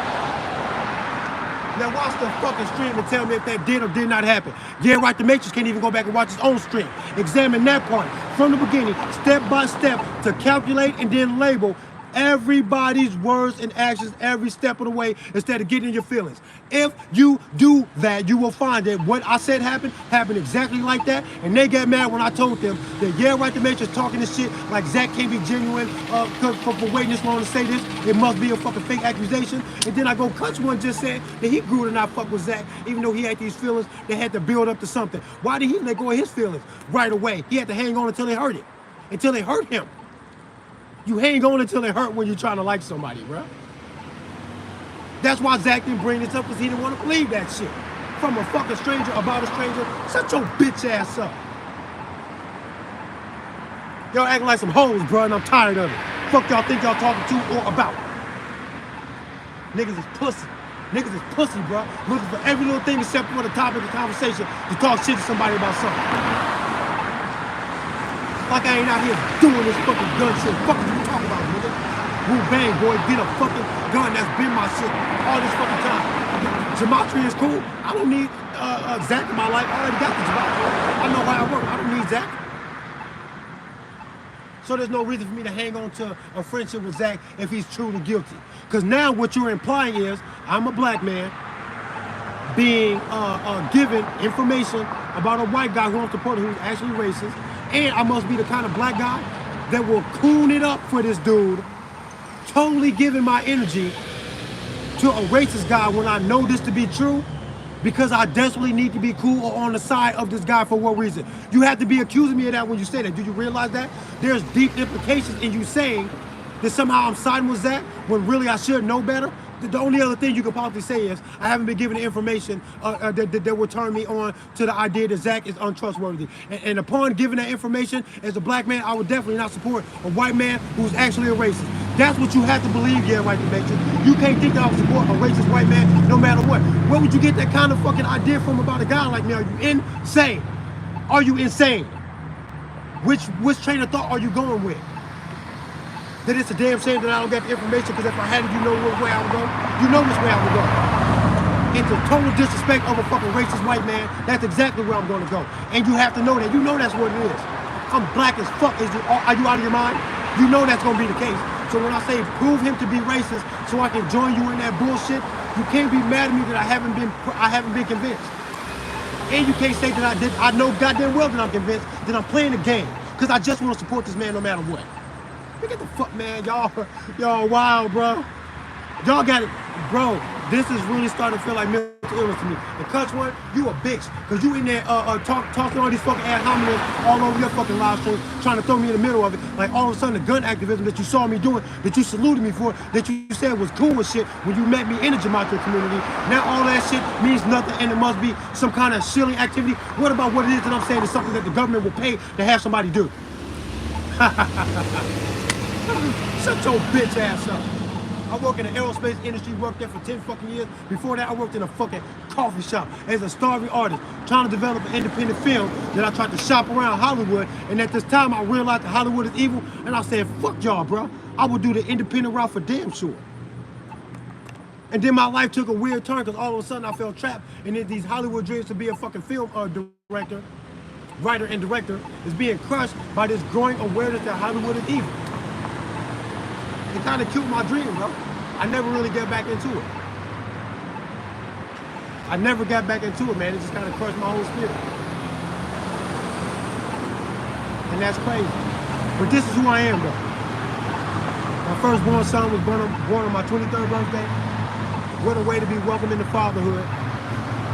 Now watch the fucking stream and tell me if that did or did not happen. YRTM Matrix can't even go back and watch his own stream. Examine that part. from the beginning, step by step, to calculate and then label everybody's words and actions every step of the way instead of getting in your feelings. If you do that, you will find that what I said happened exactly like that, and they get mad when I told them that YRTM is talking this shit like Zach can't be genuine for waiting this long to say this. It must be a fucking fake accusation. And then I go, Kutz one just said that he grew to not fuck with Zach, even though he had these feelings that had to build up to something. Why did he let go of his feelings right away? He had to hang on until they hurt it, until they hurt him. You hang on until it hurt when you're trying to like somebody, bro. That's why Zach didn't bring this up, because he didn't want to believe that shit. From a fucking stranger about a stranger. Shut your bitch ass up. Y'all acting like some hoes, bro, and I'm tired of it. Fuck y'all think y'all talking to or about. Niggas is pussy. Niggas is pussy, bro. Looking for every little thing except for the topic of conversation to talk shit to somebody about something. Like I ain't out here doing this fucking gun shit. Fuck you talking about, nigga? Woo bang, boy, get a fucking gun that's been my shit all this fucking time. Gematria is cool. I don't need Zach in my life. I already got the Gematria. I know how I work. I don't need Zach. So there's no reason for me to hang on to a friendship with Zach if he's truly guilty. Because now what you're implying is I'm a black man being given information about a white guy who I'm supporting who's actually racist. And I must be the kind of black guy that will coon it up for this dude, totally giving my energy to a racist guy when I know this to be true, because I desperately need to be cool or on the side of this guy for what reason? You have to be accusing me of that when you say that. Do you realize that? There's deep implications in you saying that somehow I'm siding with Zach when really I should know better. The only other thing you could possibly say is I haven't been given the information that will turn me on to the idea that Zach is untrustworthy. And upon giving that information, as a black man, I would definitely not support a white man who's actually a racist. That's what you have to believe, YRTM. You can't think that I would support a racist white man no matter what. Where would you get that kind of fucking idea from about a guy like me? Are you insane? Are you insane? Which train of thought are you going with? That it's a damn shame that I don't get the information, because if I had it, you know which way I would go. You know which way I would go. Into total disrespect of a fucking racist white man, that's exactly where I'm going to go. And you have to know that. You know that's what it is. I'm black as fuck. Are you out of your mind? You know that's going to be the case. So when I say prove him to be racist so I can join you in that bullshit, you can't be mad at me that I haven't been convinced. And you can't say that I know goddamn well that I'm convinced that I'm playing the game, because I just want to support this man no matter what. Get the fuck, man. Y'all wild, bro. Y'all got it. Bro, this is really starting to feel like mental illness to me. And Kutz one, you a bitch. Because you in there talking all these fucking ad hominems all over your fucking live stream, trying to throw me in the middle of it. Like all of a sudden the gun activism that you saw me doing, that you saluted me for, that you said was cool and shit when you met me in the Gematria community. Now all that shit means nothing, and it must be some kind of shilling activity. What about what it is that I'm saying is something that the government will pay to have somebody do? Shut your bitch ass up. I work in the aerospace industry, worked there for 10 fucking years. Before that, I worked in a fucking coffee shop as a starving artist, trying to develop an independent film that I tried to shop around Hollywood. And at this time, I realized that Hollywood is evil, and I said, fuck y'all, bro. I would do the independent route for damn sure. And then my life took a weird turn, because all of a sudden I felt trapped. And then these Hollywood dreams to be a fucking film director, writer and director, is being crushed by this growing awareness that Hollywood is evil. It kind of killed my dream, bro. I never really got back into it. I never got back into it, man. It just kind of crushed my whole spirit. And that's crazy. But this is who I am, though. My firstborn son was born on my 23rd birthday. What a way to be welcomed into fatherhood.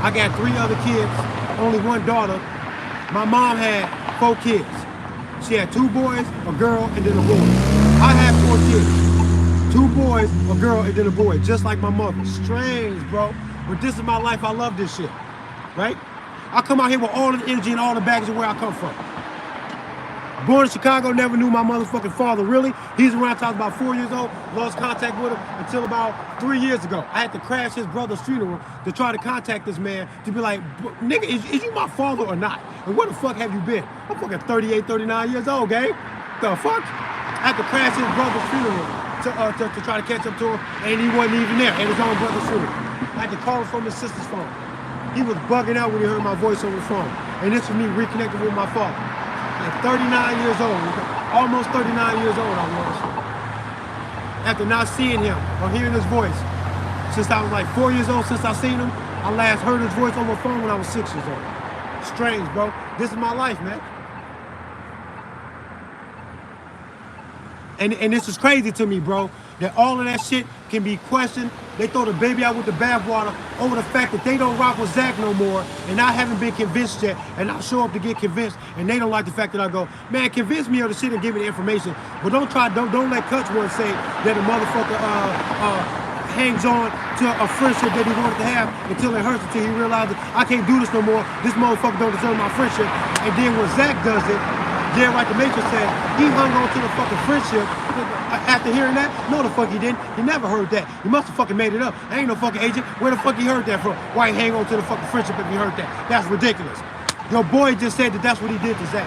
I got 3 other kids, only 1 daughter. My mom had 4 kids. She had 2 boys, a girl, and then a boy. I had 4 kids. 2 boys, a girl, and then a boy, just like my mother. Strange, bro. But this is my life. I love this shit, right? I come out here with all the energy and all the baggage of where I come from. Born in Chicago, never knew my motherfucking father, really. He's around till I was about 4 years old. Lost contact with him until about 3 years ago. I had to crash his brother's funeral to try to contact this man to be like, nigga, is you my father or not? And where the fuck have you been? I'm fucking 38, 39 years old, gang. The fuck? I had to crash his brother's funeral to try to catch up to him, and he wasn't even there at his own brother's funeral. I had to call him from his sister's phone. He was bugging out when he heard my voice on the phone. And this was me reconnecting with my father. And At 39 years old, almost 39 years old I was. After not seeing him or hearing his voice since I was like 4 years old, since I seen him, I last heard his voice on my phone when I was 6 years old. Strange, bro. This is my life, man. And this is crazy to me, bro, that all of that shit can be questioned. They throw the baby out with the bathwater over the fact that they don't rock with Zach no more, and I haven't been convinced yet, and I show up to get convinced, and they don't like the fact that I go, man, convince me of the shit and give me the information, but don't let Kutz one say that the motherfucker hangs on to a friendship that he wanted to have until it hurts, until he realizes I can't do this no more. This motherfucker don't deserve my friendship. And then when Zach does it, yeah, right, the Matrix said he hung on to the fucking friendship. After hearing that, no the fuck he didn't. He never heard that. He must have fucking made it up. I ain't no fucking agent. Where the fuck he heard that from? Why he hang on to the fucking friendship if he heard that? That's ridiculous. Your boy just said that that's what he did to Zach.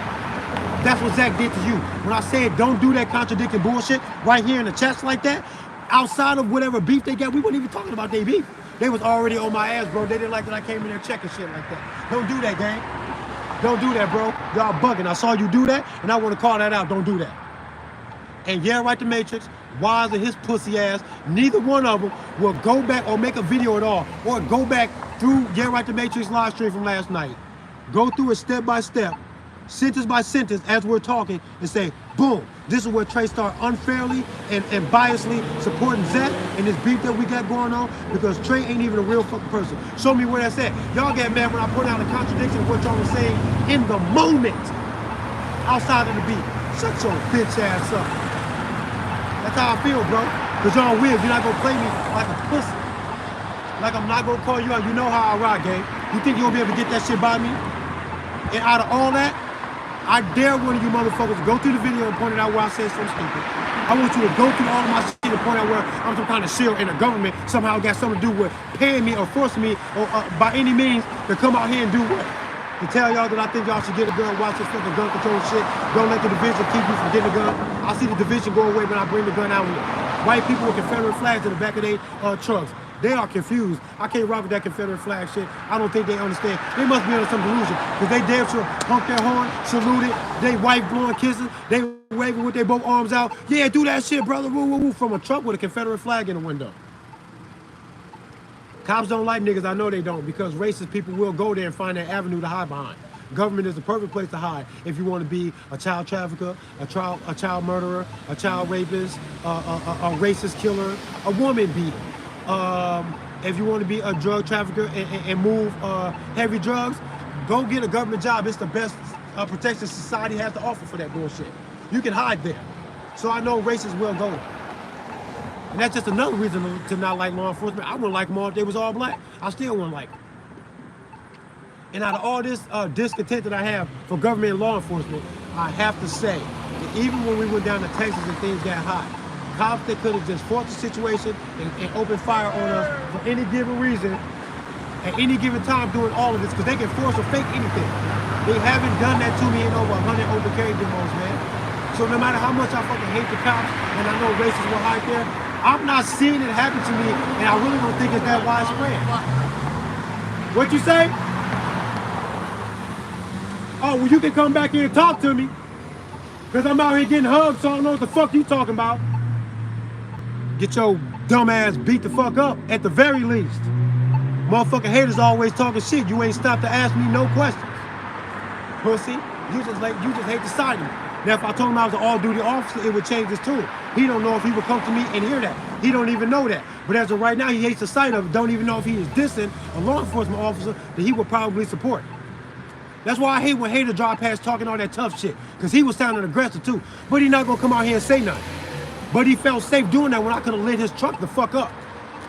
That's what Zach did to you. When I said don't do that contradicting bullshit right here in the chest like that, outside of whatever beef they got, we weren't even talking about their beef. They was already on my ass, bro. They didn't like that I came in there checking shit like that. Don't do that, gang. Don't do that, bro. Y'all bugging. I saw you do that, and I want to call that out. Don't do that. And yeah, right, the Matrix, Wise and his pussy ass, neither one of them will go back or make a video at all, or go back through Yeah, right, the Matrix live stream from last night. Go through it step by step, sentence by sentence as we're talking, and say, boom, this is where Trey started unfairly and biasly supporting Zach and this beef that we got going on, because Trey ain't even a real fucking person. Show me where that's at. Y'all get mad when I point out the contradiction of what y'all was saying in the moment outside of the beef. Shut your bitch ass up. That's how I feel, bro. Because y'all weird. You're not going to play me like a pussy. Like I'm not going to call you out. You know how I rock, gang. You think you'll be able to get that shit by me? And out of all that, I dare one of you motherfuckers to go through the video and point it out where I said something stupid. I want you to go through all of my shit and point out where I'm some kind of shield and the government somehow got something to do with paying me or forcing me or by any means to come out here and do what? To tell y'all that I think y'all should get a gun, watch this fucking gun control shit. Don't let the division keep you from getting a gun. I see the division go away when I bring the gun out here. White people with Confederate flags in the back of their trucks. They are confused. I can't rock with that Confederate flag shit. I don't think they understand. They must be under some delusion, because they damn sure honk their horn, saluted, they wife blowing kisses, they waving with their both arms out. Yeah, do that shit, brother, woo, woo, woo, from a truck with a Confederate flag in the window. Cops don't like niggas, I know they don't, because racist people will go there and find an avenue to hide behind. Government is the perfect place to hide if you want to be a child trafficker, a child murderer, a child rapist, a racist killer, a woman beater. If you want to be a drug trafficker and move heavy drugs, go get a government job. It's the best protection society has to offer for that bullshit. You can hide there. So I know racists will go there. And that's just another reason to not like law enforcement. I wouldn't like them all if they was all black. I still wouldn't like them. And out of all this discontent that I have for government and law enforcement, I have to say that even when we went down to Texas and things got hot, cops that could have just fought the situation and opened fire on us for any given reason, at any given time doing all of this, because they can force or fake anything. They haven't done that to me in over 100 open carry demos, man. So no matter how much I fucking hate the cops, and I know racists will hide there, I'm not seeing it happen to me, and I really don't think it's that widespread. What you say? Oh, well, you can come back here and talk to me, because I'm out here getting hugged, so I don't know what the fuck you talking about. Get your dumb ass beat the fuck up, at the very least. Motherfucking haters always talking shit. You ain't stopped to ask me no questions. Pussy, you just hate the sight of me. Now, if I told him I was an all-duty officer, it would change his tune. He don't know if he would come to me and hear that. He don't even know that. But as of right now, he hates the sight of it. Don't even know if he is dissing a law enforcement officer that he would probably support. That's why I hate when haters drive past talking all that tough shit, because he was sounding aggressive too. But he not gonna come out here and say nothing. But he felt safe doing that when I could have lit his truck the fuck up.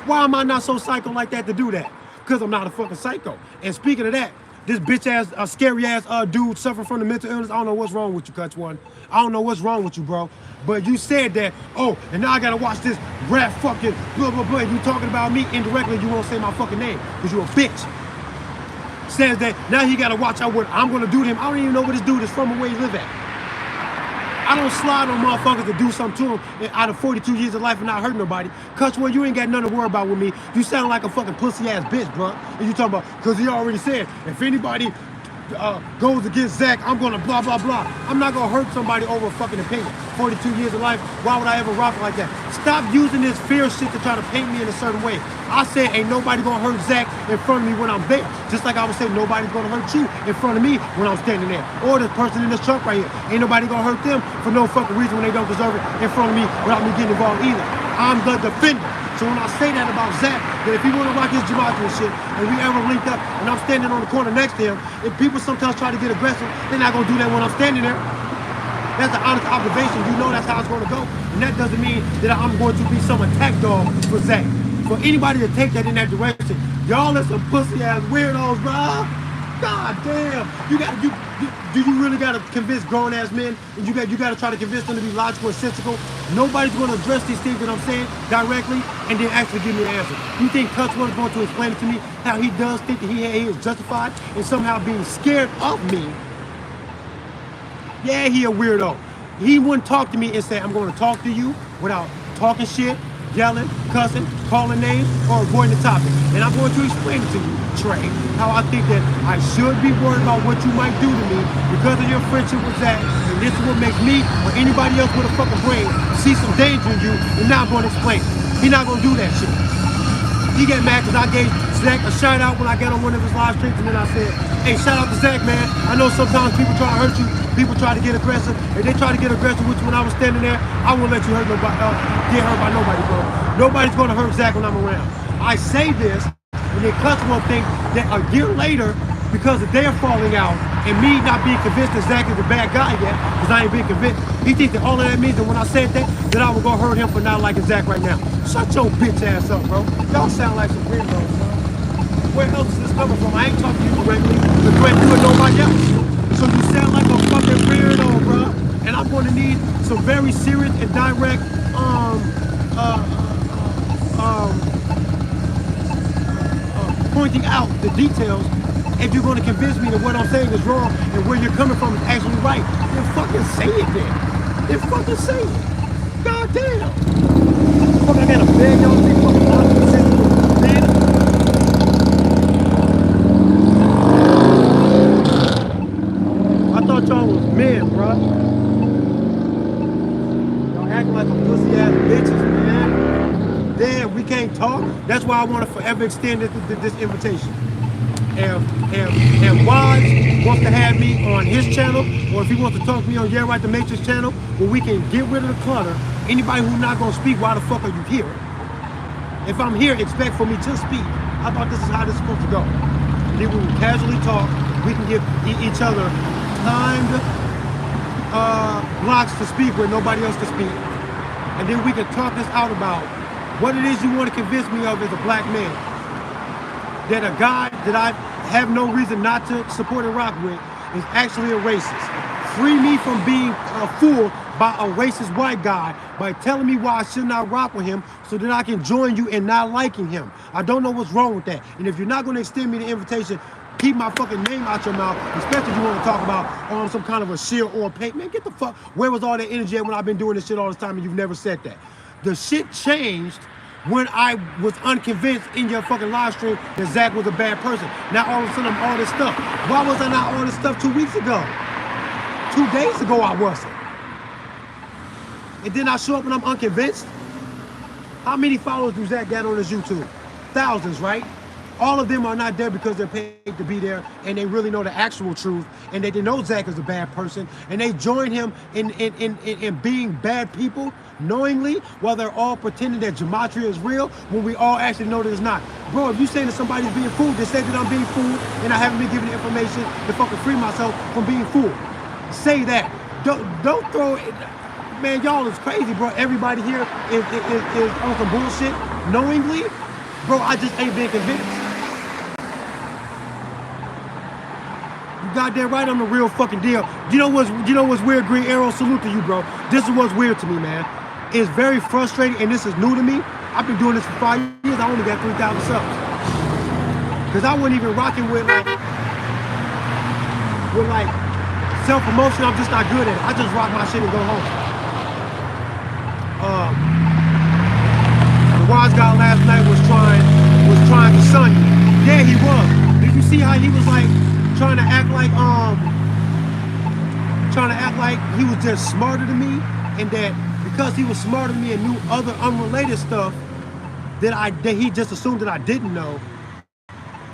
Why am I not so psycho like that to do that? Because I'm not a fucking psycho. And speaking of that, this bitch ass, scary ass dude suffering from the mental illness, I don't know what's wrong with you, Kutz One. I don't know what's wrong with you, bro. But you said that, oh, and now I gotta watch this rap fucking blah, blah, blah. You talking about me indirectly, you won't say my fucking name, because you a bitch. Says that now he gotta watch out what I'm gonna do to him. I don't even know where this dude is from or where he live at. I don't slide on motherfuckers to do something to him out of 42 years of life and not hurt nobody. Kutz One, you ain't got nothing to worry about with me. You sound like a fucking pussy ass bitch, bro. And you talking about, because he already said, if anybody goes against Zach, I'm gonna blah, blah, blah. I'm not gonna hurt somebody over a fucking opinion. 42 years of life, why would I ever rock like that? Stop using this fear shit to try to paint me in a certain way. I said ain't nobody gonna hurt Zach in front of me when I'm there. Just like I would say nobody's gonna hurt you in front of me when I'm standing there. Or this person in this truck right here. Ain't nobody gonna hurt them for no fucking reason when they don't deserve it in front of me without me getting involved either. I'm the defender. So when I say that about Zach, that if he want to rock his Gematria shit, and we ever linked up, and I'm standing on the corner next to him, if people sometimes try to get aggressive, they're not going to do that when I'm standing there. That's an honest observation. You know that's how it's going to go. And that doesn't mean that I'm going to be some attack dog for Zach. For anybody to take that in that direction, y'all are some pussy-ass weirdos, bro. God damn. Do you really got to convince grown-ass men? And you got to try to convince them to be logical and sensible? Nobody's going to address these things that I'm saying directly and then actually give me an answer. You think Kutz was going to explain it to me how he does think that he is justified in somehow being scared of me? Yeah, he a weirdo. He wouldn't talk to me and say, I'm going to talk to you without talking shit, yelling, cussing, calling names, or avoiding the topic. And I'm going to explain it to you, Trey, how I think that I should be worried about what you might do to me because of your friendship with Zach. And this is what makes me or anybody else with a fucking brain see some danger in you and not going to explain it. He's not going to do that shit. He get mad because I gave Zach a shout out when I got on one of his live streams, and then I said, hey, shout out to Zach, man. I know sometimes people try to hurt you, people try to get aggressive. If they try to get aggressive with you when I was standing there, I won't let you hurt nobody, get hurt by nobody, bro. Nobody's gonna hurt Zach when I'm around. I say this, and then Kutz will think that a year later, because of their falling out, and me not being convinced that Zach is a bad guy yet, because I ain't been convinced, he thinks that all of that means that when I said that I was gonna hurt him for not liking Zach right now. Shut your bitch ass up, bro. Y'all sound like some weirdos, bro. Where else is this coming from? I ain't talking to you directly, to threaten you and nobody else. So you sound like a fucking weirdo, bro. And I'm gonna need some very serious and direct, pointing out the details. If you're going to convince me that what I'm saying is wrong and where you're coming from is actually right, then fucking say it then. Then fucking say it. God damn. Fuck, I gotta beg y'all to be fucking honest, man. I thought y'all was men, bro. Y'all acting like a pussy ass bitches, man. Damn, we can't talk. That's why I want to forever extend this invitation. And Waj wants to have me on his channel, or if he wants to talk to me on YRTM channel, where we can get rid of the clutter. Anybody who's not gonna speak, why the fuck are you here? If I'm here, expect for me to speak. I thought this is how this is supposed to go. And then we will casually talk. We can give each other timed blocks to speak where nobody else can speak. And then we can talk this out about what it is you want to convince me of as a black man. That a guy that I have no reason not to support and rock with is actually a racist. Free me from being fooled by a racist white guy by telling me why I should not rock with him so that I can join you in not liking him. I don't know what's wrong with that. And if you're not going to extend me the invitation, keep my fucking name out your mouth, especially if you want to talk about some kind of a shield or a paint. Man, get the fuck, where was all that energy at when I've been doing this shit all this time and you've never said that? The shit changed when I was unconvinced in your fucking live stream that Zach was a bad person. Now all of a sudden I'm all this stuff. Why was I not all this stuff 2 weeks ago? 2 days ago I wasn't. And then I show up and I'm unconvinced? How many followers do Zach got on his YouTube? Thousands, right? All of them are not there because they're paid to be there and they really know the actual truth and they know Zach is a bad person and they join him in being bad people knowingly while they're all pretending that Gematria is real when we all actually know that it's not. Bro, if you say that somebody's being fooled, then say that I'm being fooled and I haven't been given the information to fucking free myself from being fooled. Say that. Don't throw it. Man, y'all is crazy, bro. Everybody here is on some bullshit knowingly. Bro, I just ain't been convinced. Goddamn right, I'm the real fucking deal. You know what's weird, Green Arrow? Salute to you, bro. This is what's weird to me, man. It's very frustrating, and this is new to me. I've been doing this for 5 years. I only got 3,000 subs. Because I wasn't even rocking with self-promotion. I'm just not good at it. I just rock my shit and go home. The wise guy last night was trying to sun you. Yeah, he was. Did you see how he was like, trying to act like he was just smarter than me, and that because he was smarter than me and knew other unrelated stuff that he just assumed that I didn't know,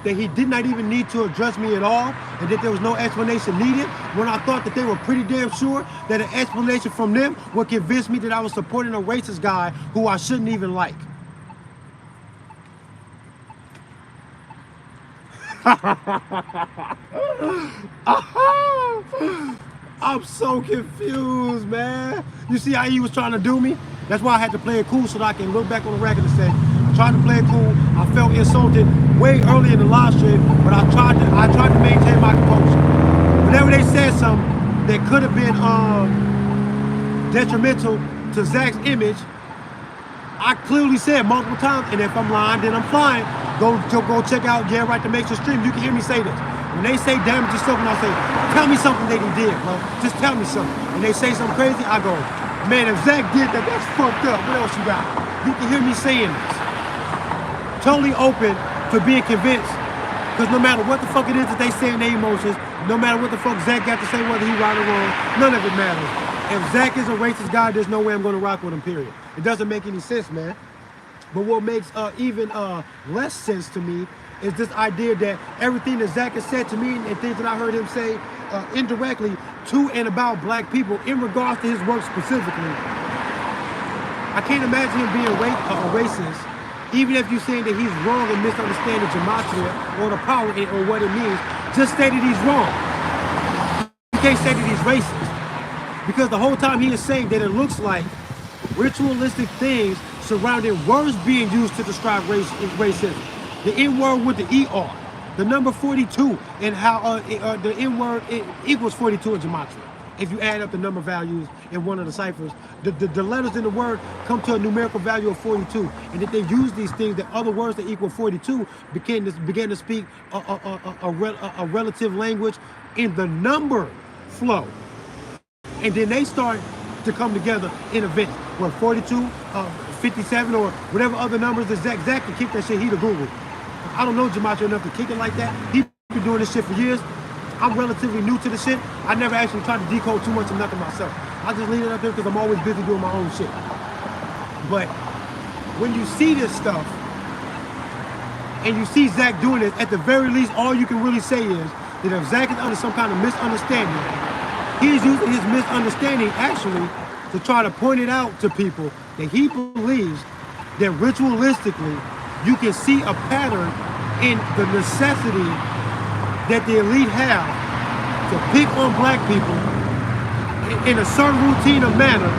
that he did not even need to address me at all, and that there was no explanation needed, when I thought that they were pretty damn sure that an explanation from them would convince me that I was supporting a racist guy who I shouldn't even like. I'm so confused, man. You see how he was trying to do me? That's why I had to play it cool so that I can look back on the record and say, I tried to play it cool. I felt insulted way early in the live stream, but I tried to maintain my composure. Whenever they said something that could have been detrimental to Zach's image, I clearly said multiple times, and if I'm lying, then I'm flying. Go check out YRTM stream. You can hear me say this. When they say damage yourself, and I say, tell me something that he did, bro. Just tell me something. When they say something crazy, I go, man, if Zach did that, that's fucked up. What else you got? You can hear me saying this. Totally open to being convinced. Because no matter what the fuck it is that they say in their emotions, no matter what the fuck Zach got to say, whether he right or wrong, none of it matters. If Zach is a racist guy, there's no way I'm going to rock with him, period. It doesn't make any sense, man. But what makes even less sense to me is this idea that everything that Zach has said to me and things that I heard him say indirectly to and about black people in regards to his work specifically, I can't imagine him being a racist, even if you're saying that he's wrong and misunderstanding Gematria or the power or what it means. Just say that he's wrong. You can't say that he's racist. Because the whole time he is saying that it looks like ritualistic things surrounding words being used to describe racism. The N-word with the ER, the number 42, and how the N-word equals 42 in Gematria. If you add up the number values in one of the ciphers, the letters in the word come to a numerical value of 42. And if they use these things, that other words that equal 42 began to speak a relative language in the number flow. And then they start to come together in events where 42, 57, or whatever other numbers is Zach can kick that shit. He the guru. I don't know Gematria enough to kick it like that. He's been doing this shit for years. I'm relatively new to the shit. I never actually tried to decode too much of nothing myself. I just leave it up there because I'm always busy doing my own shit. But when you see this stuff and you see Zach doing it, at the very least, all you can really say is that if Zach is under some kind of misunderstanding, he's using his misunderstanding actually to try to point it out to people that he believes that ritualistically you can see a pattern in the necessity that the elite have to pick on black people in a certain routine or manner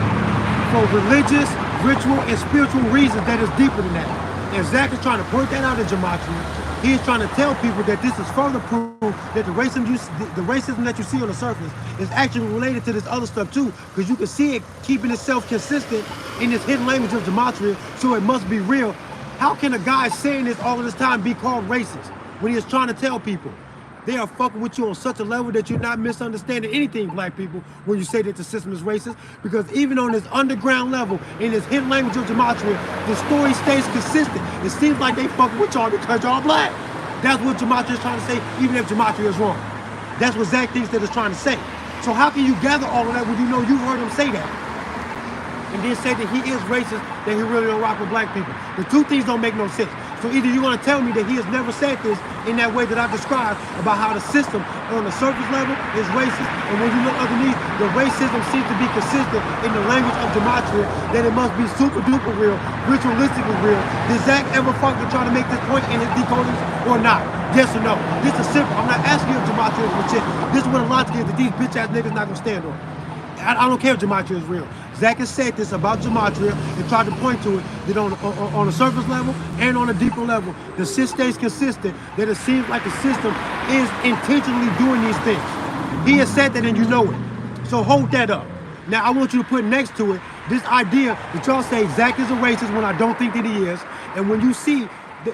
for religious, ritual, and spiritual reasons that is deeper than that. And Zach is trying to point that out in Gematria. He is trying to tell people that this is further proof that the racism that you see on the surface is actually related to this other stuff too, because you can see it keeping itself consistent in this hidden language of Gematria, so it must be real. How can a guy saying this all of this time be called racist when he is trying to tell people they are fucking with you on such a level that you're not misunderstanding anything, black people, when you say that the system is racist? Because even on this underground level, in this hidden language of Gematria, the story stays consistent. It seems like they fucking with y'all because y'all black. That's what Gematria is trying to say, even if Gematria is wrong. That's what Zach thinks that it's trying to say. So how can you gather all of that when you know you've heard him say that? And then say that he is racist, that he really don't rock with black people. The two things don't make no sense. So either you're gonna tell me that he has never said this in that way that I described about how the system on the surface level is racist, and when you look underneath, the racism seems to be consistent in the language of Gematria, that it must be super duper real, ritualistically real. Did Zach ever fucking try to make this point in his decodings or not? Yes or no? This is simple. I'm not asking if Gematria is legit. This is what the logic is that these bitch ass niggas not gonna stand on. I don't care if Gematria is real. Zach has said this about Gematria and tried to point to it that on a surface level and on a deeper level, the shit stays consistent, that it seems like the system is intentionally doing these things. He has said that and you know it. So hold that up. Now I want you to put next to it this idea that y'all say Zach is a racist when I don't think that he is. And when you see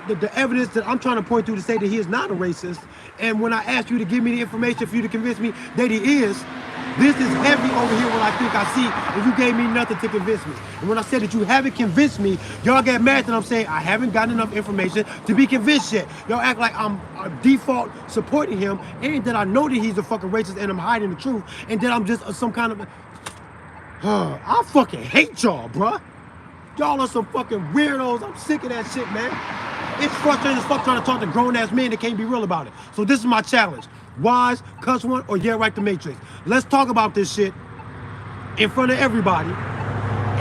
the evidence that I'm trying to point to say that he is not a racist, and when I ask you to give me the information for you to convince me that he is, This is heavy over here what I think I see, and you gave me nothing to convince me. And when I said that you haven't convinced me, y'all get mad that I'm saying I haven't gotten enough information to be convinced yet. Y'all act like I'm default supporting him, and that I know that he's a fucking racist and I'm hiding the truth, and that I'm just some kind of... I fucking hate y'all, bruh. Y'all are some fucking weirdos. I'm sick of that shit, man. It's frustrating as fuck trying to talk to grown-ass men that can't be real about it. So this is my challenge. Wise, Kutz one, or yeah, right, the Matrix. Let's talk about this shit in front of everybody.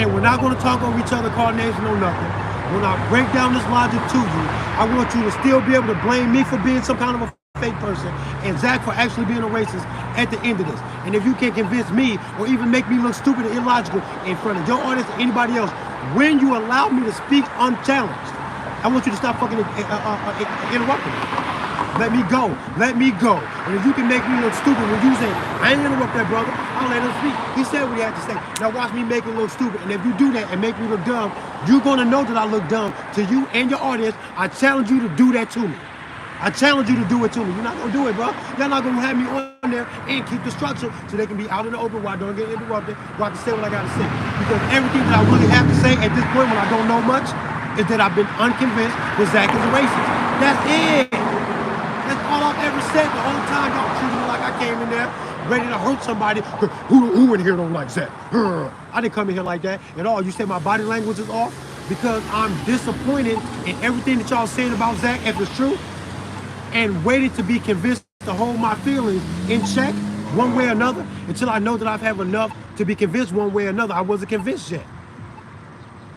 And we're not going to talk over each other, call names, no nothing. When I break down this logic to you, I want you to still be able to blame me for being some kind of a fake person and Zach for actually being a racist at the end of this. And if you can convince me or even make me look stupid and illogical in front of your audience or anybody else, when you allow me to speak unchallenged, I want you to stop fucking interrupting me. Let me go. Let me go. And if you can make me look stupid when you say, I ain't interrupt that brother, I'll let him speak. He said what he had to say. Now watch me make it look stupid. And if you do that and make me look dumb, you're going to know that I look dumb to you and your audience. I challenge you to do that to me. I challenge you to do it to me. You're not going to do it, bro. You're not going to have me on there and keep the structure so they can be out in the open where I don't get interrupted, where I can say what I got to say. Because everything that I really have to say at this point when I don't know much is that I've been unconvinced that Zach is a racist. That's it. That's all I've ever said the whole time. Y'all treated me like I came in there ready to hurt somebody. Who in here don't like Zach? I didn't come in here like that at all. You said my body language is off because I'm disappointed in everything that y'all saying about Zach, if it's true, and waited to be convinced to hold my feelings in check one way or another until I know that I've had enough to be convinced one way or another. I wasn't convinced yet.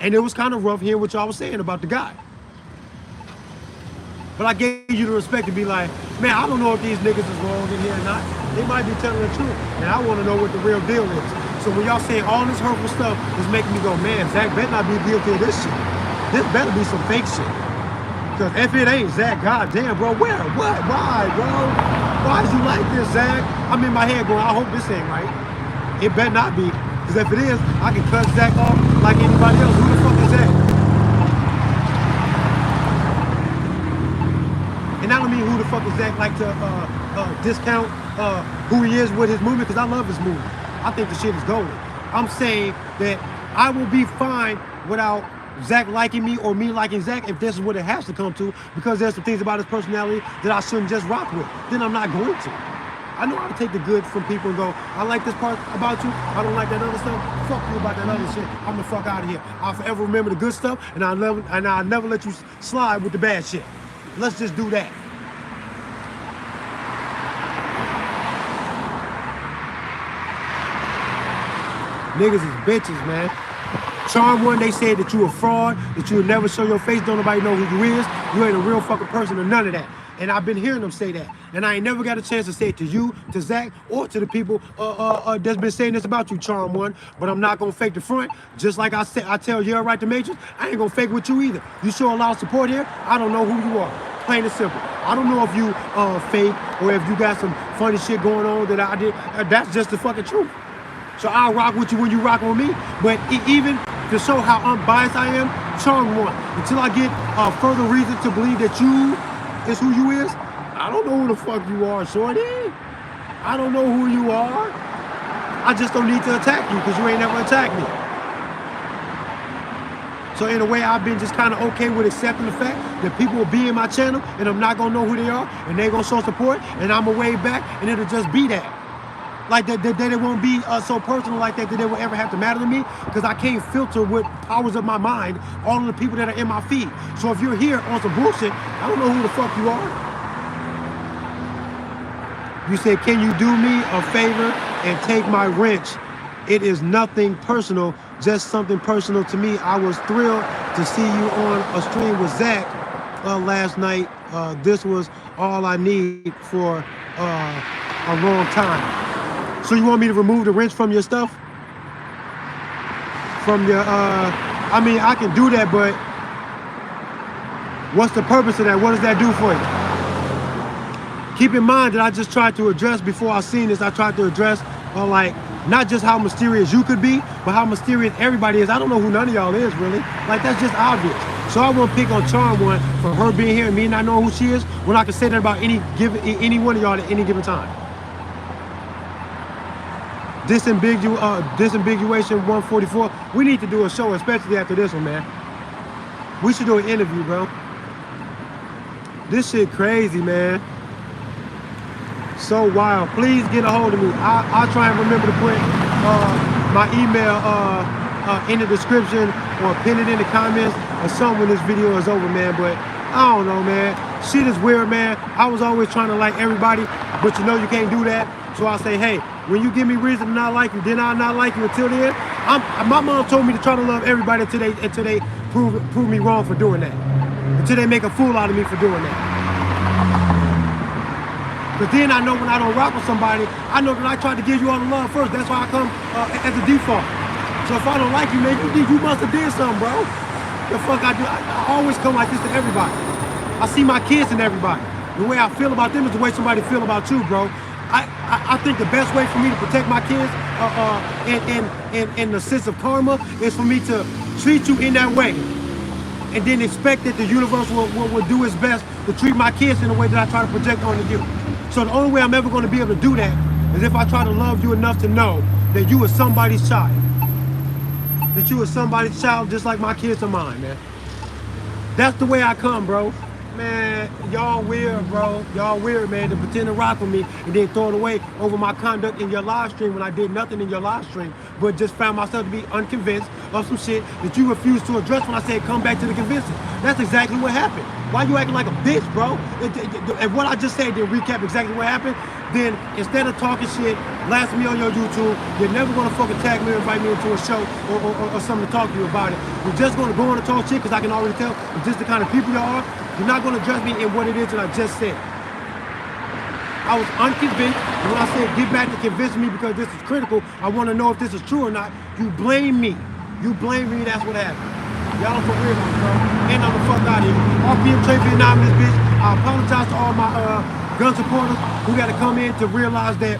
And it was kind of rough hearing what y'all was saying about the guy. But I gave you the respect to be like, man, I don't know if these niggas is wrong in here or not. They might be telling the truth. And I want to know what the real deal is. So when y'all saying all this hurtful stuff is making me go, man, Zach better not be guilty of this shit. This better be some fake shit. Because if it ain't Zach, goddamn, bro, where? What? Why, bro? Why is you like this, Zach? I'm in my head going, I hope this ain't right. It better not be. Because if it is, I can cut Zach off like anybody else. Who the fuck is Zach? And I don't mean who the fuck is Zach like to discount who he is with his movement, because I love his movement. I think the shit is golden. I'm saying that I will be fine without Zach liking me or me liking Zach if this is what it has to come to, because there's some things about his personality that I shouldn't just rock with. Then I'm not going to. I know how to take the good from people and go, I like this part about you, I don't like that other stuff. Fuck you about that other shit. I'm the fuck out of here. I'll forever remember the good stuff, and I'll never let you slide with the bad shit. Let's just do that. Niggas is bitches, man. Charm one, they said that you a fraud, that you would never show your face, don't nobody know who you is, you ain't a real fucking person or none of that. And I've been hearing them say that. And I ain't never got a chance to say it to you, to Zach, or to the people that's been saying this about you, Charm one. But I'm not gonna fake the front. Just like I said, I tell you, right, the Matrix, I ain't gonna fake with you either. You show a lot of support here, I don't know who you are. Plain and simple. I don't know if you fake or if you got some funny shit going on that I did. That's just the fucking truth. So I'll rock with you when you rock with me. But even to show how unbiased I am, Charm one. Until I get further reason to believe that you is who you is, I don't know who the fuck you are, shorty. I don't know who you are. I just don't need to attack you because you ain't never attacked me. So in a way, I've been just kind of okay with accepting the fact that people will be in my channel and I'm not gonna know who they are and they're gonna show support and I'm gonna wave back and it'll just be that. Like that it won't be so personal like that they will ever have to matter to me, because I can't filter with powers of my mind all of the people that are in my feed. So if you're here on some bullshit, I don't know who the fuck you are. You said, can you do me a favor and take my wrench? It is nothing personal, just something personal to me. I was thrilled to see you on a stream with Zach last night. This was all I need for a long time. So you want me to remove the wrench from your stuff? From your, I mean, I can do that, but what's the purpose of that? What does that do for you? Keep in mind that I just tried to address, before I seen this, I tried to address, like, not just how mysterious you could be, but how mysterious everybody is. I don't know who none of y'all is, really. Like, that's just obvious. So I won't pick on Charm one for her being here and me not knowing who she is, when I can say that about any one of y'all at any given time. Disambiguation 144. We need to do a show, especially after this one, man. We should do an interview, bro. This shit crazy, man. So wild. Please get a hold of me. I'll try and remember to put my email in the description or pin it in the comments or something when this video is over, man. But I don't know, man. Shit is weird, man. I was always trying to like everybody, but you know you can't do that. So I say, hey, when you give me reason to not like you, then I'll not like you until then. My mom told me to try to love everybody until they prove me wrong for doing that. Until they make a fool out of me for doing that. But then I know when I don't rock with somebody, I know that I tried to give you all the love first. That's why I come as a default. So if I don't like you, man, you must have did something, bro. The fuck I do? I always come like this to everybody. I see my kids in everybody. The way I feel about them is the way somebody feel about you, bro. I think the best way for me to protect my kids in the sense of karma is for me to treat you in that way and then expect that the universe will do its best to treat my kids in the way that I try to project onto you. So the only way I'm ever going to be able to do that is if I try to love you enough to know that you are somebody's child. That you are somebody's child just like my kids are mine, man. That's the way I come, bro. Man, y'all weird, bro. Y'all weird, man, to pretend to rock with me and then throw it away over my conduct in your live stream when I did nothing in your live stream, but just found myself to be unconvinced of some shit that you refused to address when I said come back to the convincing. That's exactly what happened. Why you acting like a bitch, bro? And what I just said didn't recap exactly what happened, then instead of talking shit, blasting me on your YouTube, you're never gonna fucking tag me or invite me into a show or something to talk to you about it. You're just gonna go on and talk shit because I can already tell it's just the kind of people you are. You're not gonna address me in what it is that I just said. I was unconvinced, and when I said get back to convince me because this is critical, I wanna know if this is true or not, you blame me. You blame me, that's what happened. Y'all for real, bro. And I'm the fuck out of here. RPM Trade Vietnam in this bitch. I apologize to all my gun supporters who got to come in to realize that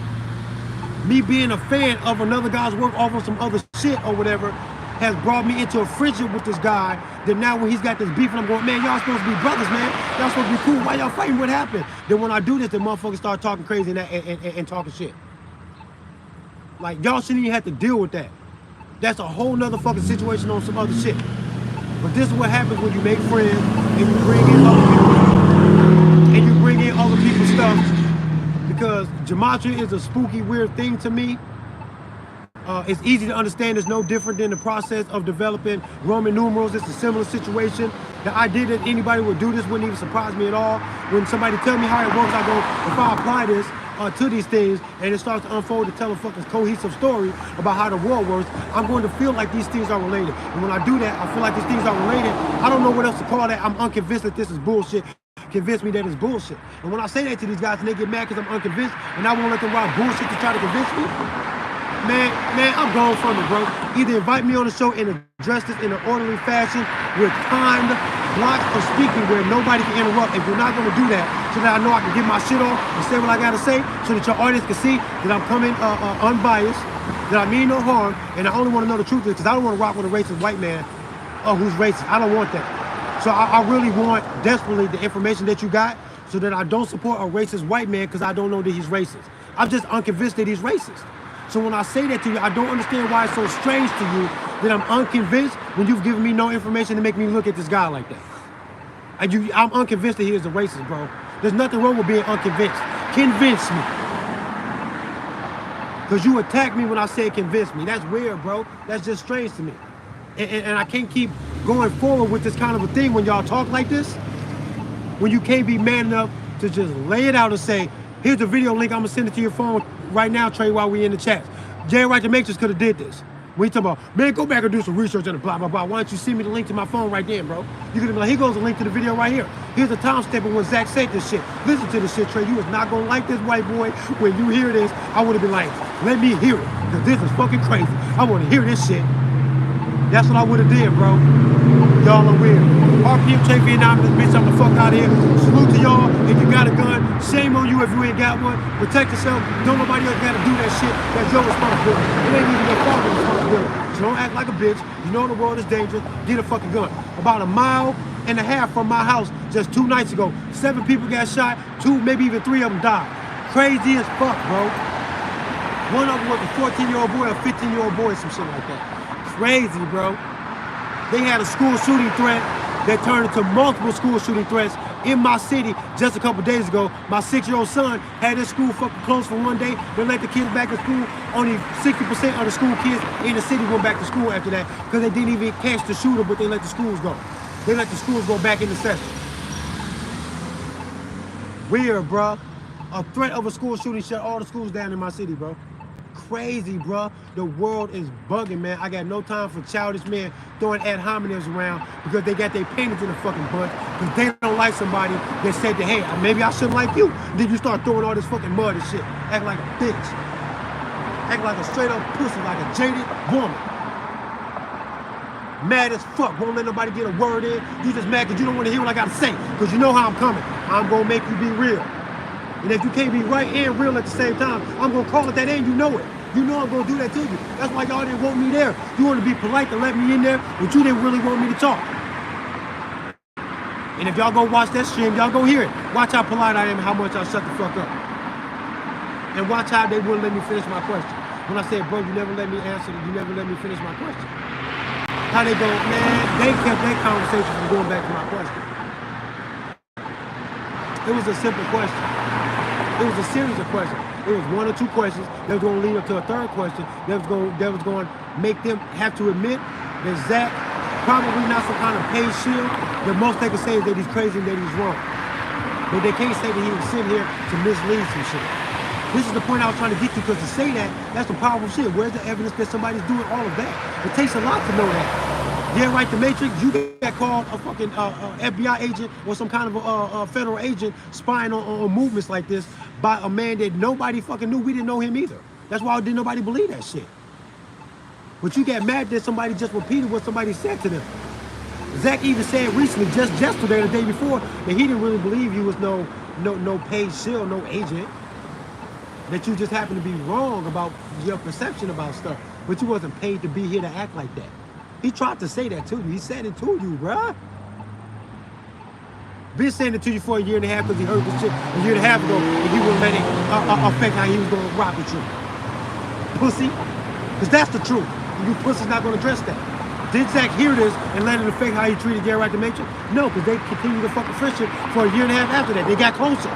me being a fan of another guy's work off of some other shit or whatever has brought me into a friendship with this guy that now when he's got this beef and I'm going, man, y'all supposed to be brothers, man. Y'all supposed to be cool. Why y'all fighting? What happened? Then when I do this, the motherfuckers start talking crazy and talking shit. Like, y'all shouldn't even have to deal with that. That's a whole nother fucking situation on some other shit. But this is what happens when you make friends and you bring in other people and you bring in other people's stuff. Because Gematria is a spooky, weird thing to me. It's easy to understand. It's no different than the process of developing Roman numerals. It's a similar situation. The idea that anybody would do this wouldn't even surprise me at all. When somebody tell me how it works, I go, if I apply this to these things and it starts to unfold to tell a fucking cohesive story about how the world works, I'm going to feel like these things are related. And when I do that, I feel like these things are related. I don't know what else to call that. I'm unconvinced that this is bullshit. Convince me that it's bullshit. And when I say that to these guys and they get mad because I'm unconvinced and I won't let them rock bullshit to try to convince me, man, I'm gone from it, bro. Either invite me on the show and address this in an orderly fashion with timed blocks of speaking where nobody can interrupt. If you're not going to do that, so that I know I can get my shit off and say what I got to say, so that your audience can see that I'm coming unbiased, that I mean no harm, and I only want to know the truth because I don't want to rock with a racist white man who's racist. I don't want that. So I really want desperately the information that you got so that I don't support a racist white man because I don't know that he's racist. I'm just unconvinced that he's racist. So when I say that to you, I don't understand why it's so strange to you that I'm unconvinced when you've given me no information to make me look at this guy like that. I'm unconvinced that he is a racist, bro. There's nothing wrong with being unconvinced. Convince me. Because you attacked me when I said convince me. That's weird, bro. That's just strange to me. And I can't keep going forward with this kind of a thing when y'all talk like this. When you can't be man enough to just lay it out and say, here's the video link, I'm going to send it to your phone right now, Trey, while we in the chat. YRTM Matrix could have did this. We talking about, man, go back and do some research on the blah, blah, blah. Why don't you send me the link to my phone right then, bro? You're going to be like, here goes the link to the video right here. Here's the timestamp of when Zach said this shit. Listen to this shit, Trey. You is not going to like this, white boy. When you hear this, I would have been like, let me hear it. Because this is fucking crazy. I want to hear this shit. That's what I would have did, bro. Y'all are weird. RPM Trade Vietnam, this bitch, I'm the fuck out of here. Salute to y'all. If you got a gun, shame on you if you ain't got one. Protect yourself. Don't nobody else got to do that shit. That's your responsibility. It ain't even your father's responsibility. So don't act like a bitch. You know the world is dangerous. Get a fucking gun. About 1.5 miles from my house just 2 nights ago, 7 people got shot. 2, maybe even 3 of them died. Crazy as fuck, bro. One of them was a 14-year-old boy, a 15-year-old boy, some shit like that. Crazy, bro. They had a school shooting threat that turned into multiple school shooting threats in my city just a couple days ago. My 6-year-old son had his school fucking closed for one day. They let the kids back to school. Only 60% of the school kids in the city went back to school after that because they didn't even catch the shooter, but they let the schools go. They let the schools go back into session. Weird, bro. A threat of a school shooting shut all the schools down in my city, bro. Crazy, bro. The world is bugging, man. I got no time for childish men throwing ad hominems around because they got their panties in the fucking bunch because they don't like somebody that said that, hey, maybe I shouldn't like you. Then you start throwing all this fucking mud and shit. Act like a bitch. Act like a straight up pussy, like a jaded woman. Mad as fuck. Won't let nobody get a word in. You just mad because you don't want to hear what I got to say because you know how I'm coming. I'm going to make you be real. And if you can't be right and real at the same time, I'm going to call it that and you know it. You know I'm going to do that to you. That's why y'all didn't want me there. You want to be polite to let me in there, but you didn't really want me to talk. And if y'all go watch that stream, y'all go hear it. Watch how polite I am and how much I shut the fuck up. And watch how they wouldn't let me finish my question. When I said, bro, you never let me answer, you never let me finish my question. How they go, man, they kept that conversation from going back to my question. It was a simple question. It was a series of questions. It was one or two questions that was going to lead up to a third question that was going to make them have to admit that Zach probably not some kind of paid shield. The most they can say is that he's crazy and that he's wrong. But they can't say that he was sitting here to mislead some shit. This is the point I was trying to get to, because to say that, that's some powerful shit. Where's the evidence that somebody's doing all of that? It takes a lot to know that. Yeah, right, the Matrix, you got called a fucking FBI agent or some kind of a federal agent spying on movements like this by a man that nobody fucking knew. We didn't know him either. That's why didn't nobody believe that shit. But you got mad that somebody just repeated what somebody said to them. Zach even said recently, just yesterday, the day before, that he didn't really believe you was no paid shield, no agent. That you just happened to be wrong about your perception about stuff. But you wasn't paid to be here to act like that. He tried to say that to you. He said it to you, bruh. Been saying it to you for a year and a half because he heard this shit a year and a half ago and you wouldn't let it affect how he was going to rock with you. Pussy. Because that's the truth. And you pussy's not going to address that. Did Zach hear this and let it affect how he treated Gary right to Matrix? No, because they continued to fucking friendship for a year and a half after that. They got closer.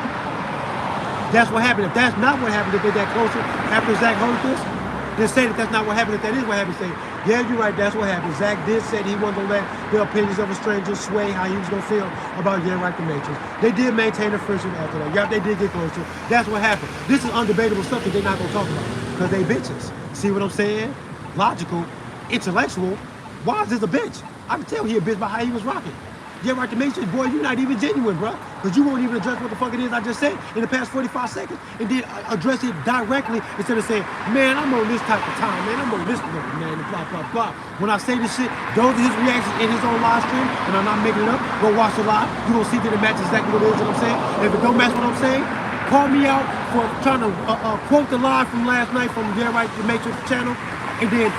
That's what happened. If that's not what happened, if they got closer after Zach heard this, then say that that's not what happened. If that is what happened, say, yeah, you're right, that's what happened. Zach did say that he wasn't going to let the opinions of a stranger sway how he was going to feel about getting right to Matrix. They did maintain a friendship after that. Yeah, they did get closer. That's what happened. This is undebatable stuff that they're not going to talk about because they bitches. See what I'm saying? Logical, intellectual. Why is this a bitch? I can tell he a bitch by how he was rocking. Yeah, right to Matrix, boy, you're not even genuine, bro. Because you won't even address what the fuck it is I just said in the past 45 seconds and then address it directly instead of saying, man, I'm on this type of time, man. I'm on this nigga, man, and blah, blah, blah. When I say this shit, those are his reactions in his own live stream, and I'm not making it up. Go watch the live. You're going to see that it matches exactly what it is that I'm saying. And if it don't match what I'm saying, call me out for trying to quote the live from last night from the Right to Matrix channel, and then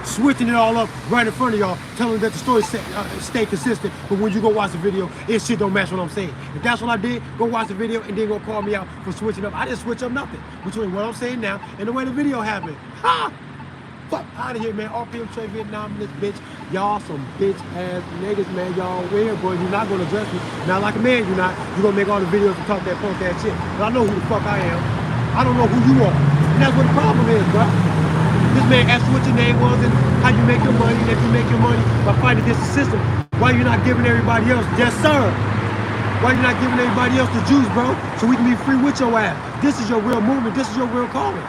switching it all up right in front of y'all, telling that the story stay consistent, but when you go watch the video, it shit don't match what I'm saying. If that's what I did, go watch the video and then go call me out for switching up. I didn't switch up nothing between what I'm saying now and the way the video happened. Ha! Fuck out of here, man. RPM Trade Vietnam, this bitch. Y'all some bitch ass niggas, man. Y'all weird, boy. You're not gonna address me. Not like a man, you're not. You're gonna make all the videos and talk that punk ass shit. But I know who the fuck I am. I don't know who you are. And that's what the problem is, bro. This man asked you what your name was and how you make your money, and if you make your money by fighting against the system, why you're not giving everybody else? Yes, sir. Why you're not giving everybody else the juice, bro? So we can be free with your ass. This is your real movement. This is your real calling.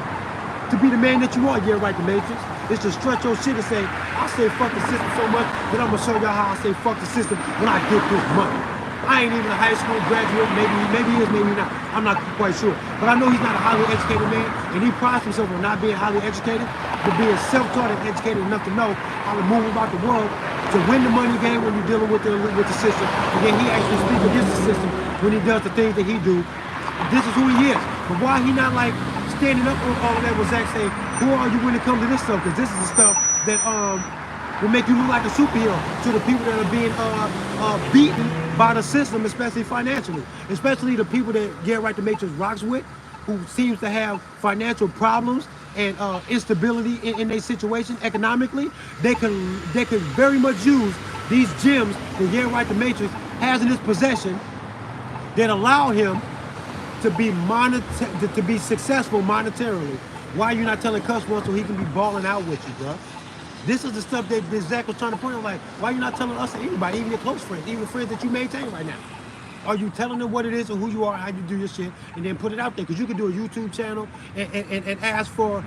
To be the man that you are, yeah, right, the Matrix. It's to stretch your shit and say, I say fuck the system so much that I'm gonna show y'all how I say fuck the system when I get this money. I ain't even a high school graduate, maybe he is, maybe not. I'm not quite sure. But I know he's not a highly educated man, and he prides himself on not being highly educated, but being self-taught and educated enough to know how to move about the world to win the money game when you're dealing with the system. And then he actually speaks against the system when he does the things that he do. This is who he is. But why he not like standing up on all of that when Zach say, who are you when it comes to this stuff? Because this is the stuff that will make you look like a superhero to the people that are being beaten by the system, especially financially. Especially the people that Get Right to Matrix rocks with. who seems to have financial problems and instability in their situation economically, they could very much use these gems that YRTM the Matrix has in his possession that allow him to be successful monetarily. Why are you not telling Kutz one so he can be balling out with you, bro? This is the stuff that Zach was trying to point out. Like, why are you not telling us or anybody, even your close friends, even the friends that you maintain right now? Are you telling them what it is and who you are, how you do your shit, and then put it out there? Because you can do a YouTube channel and ask for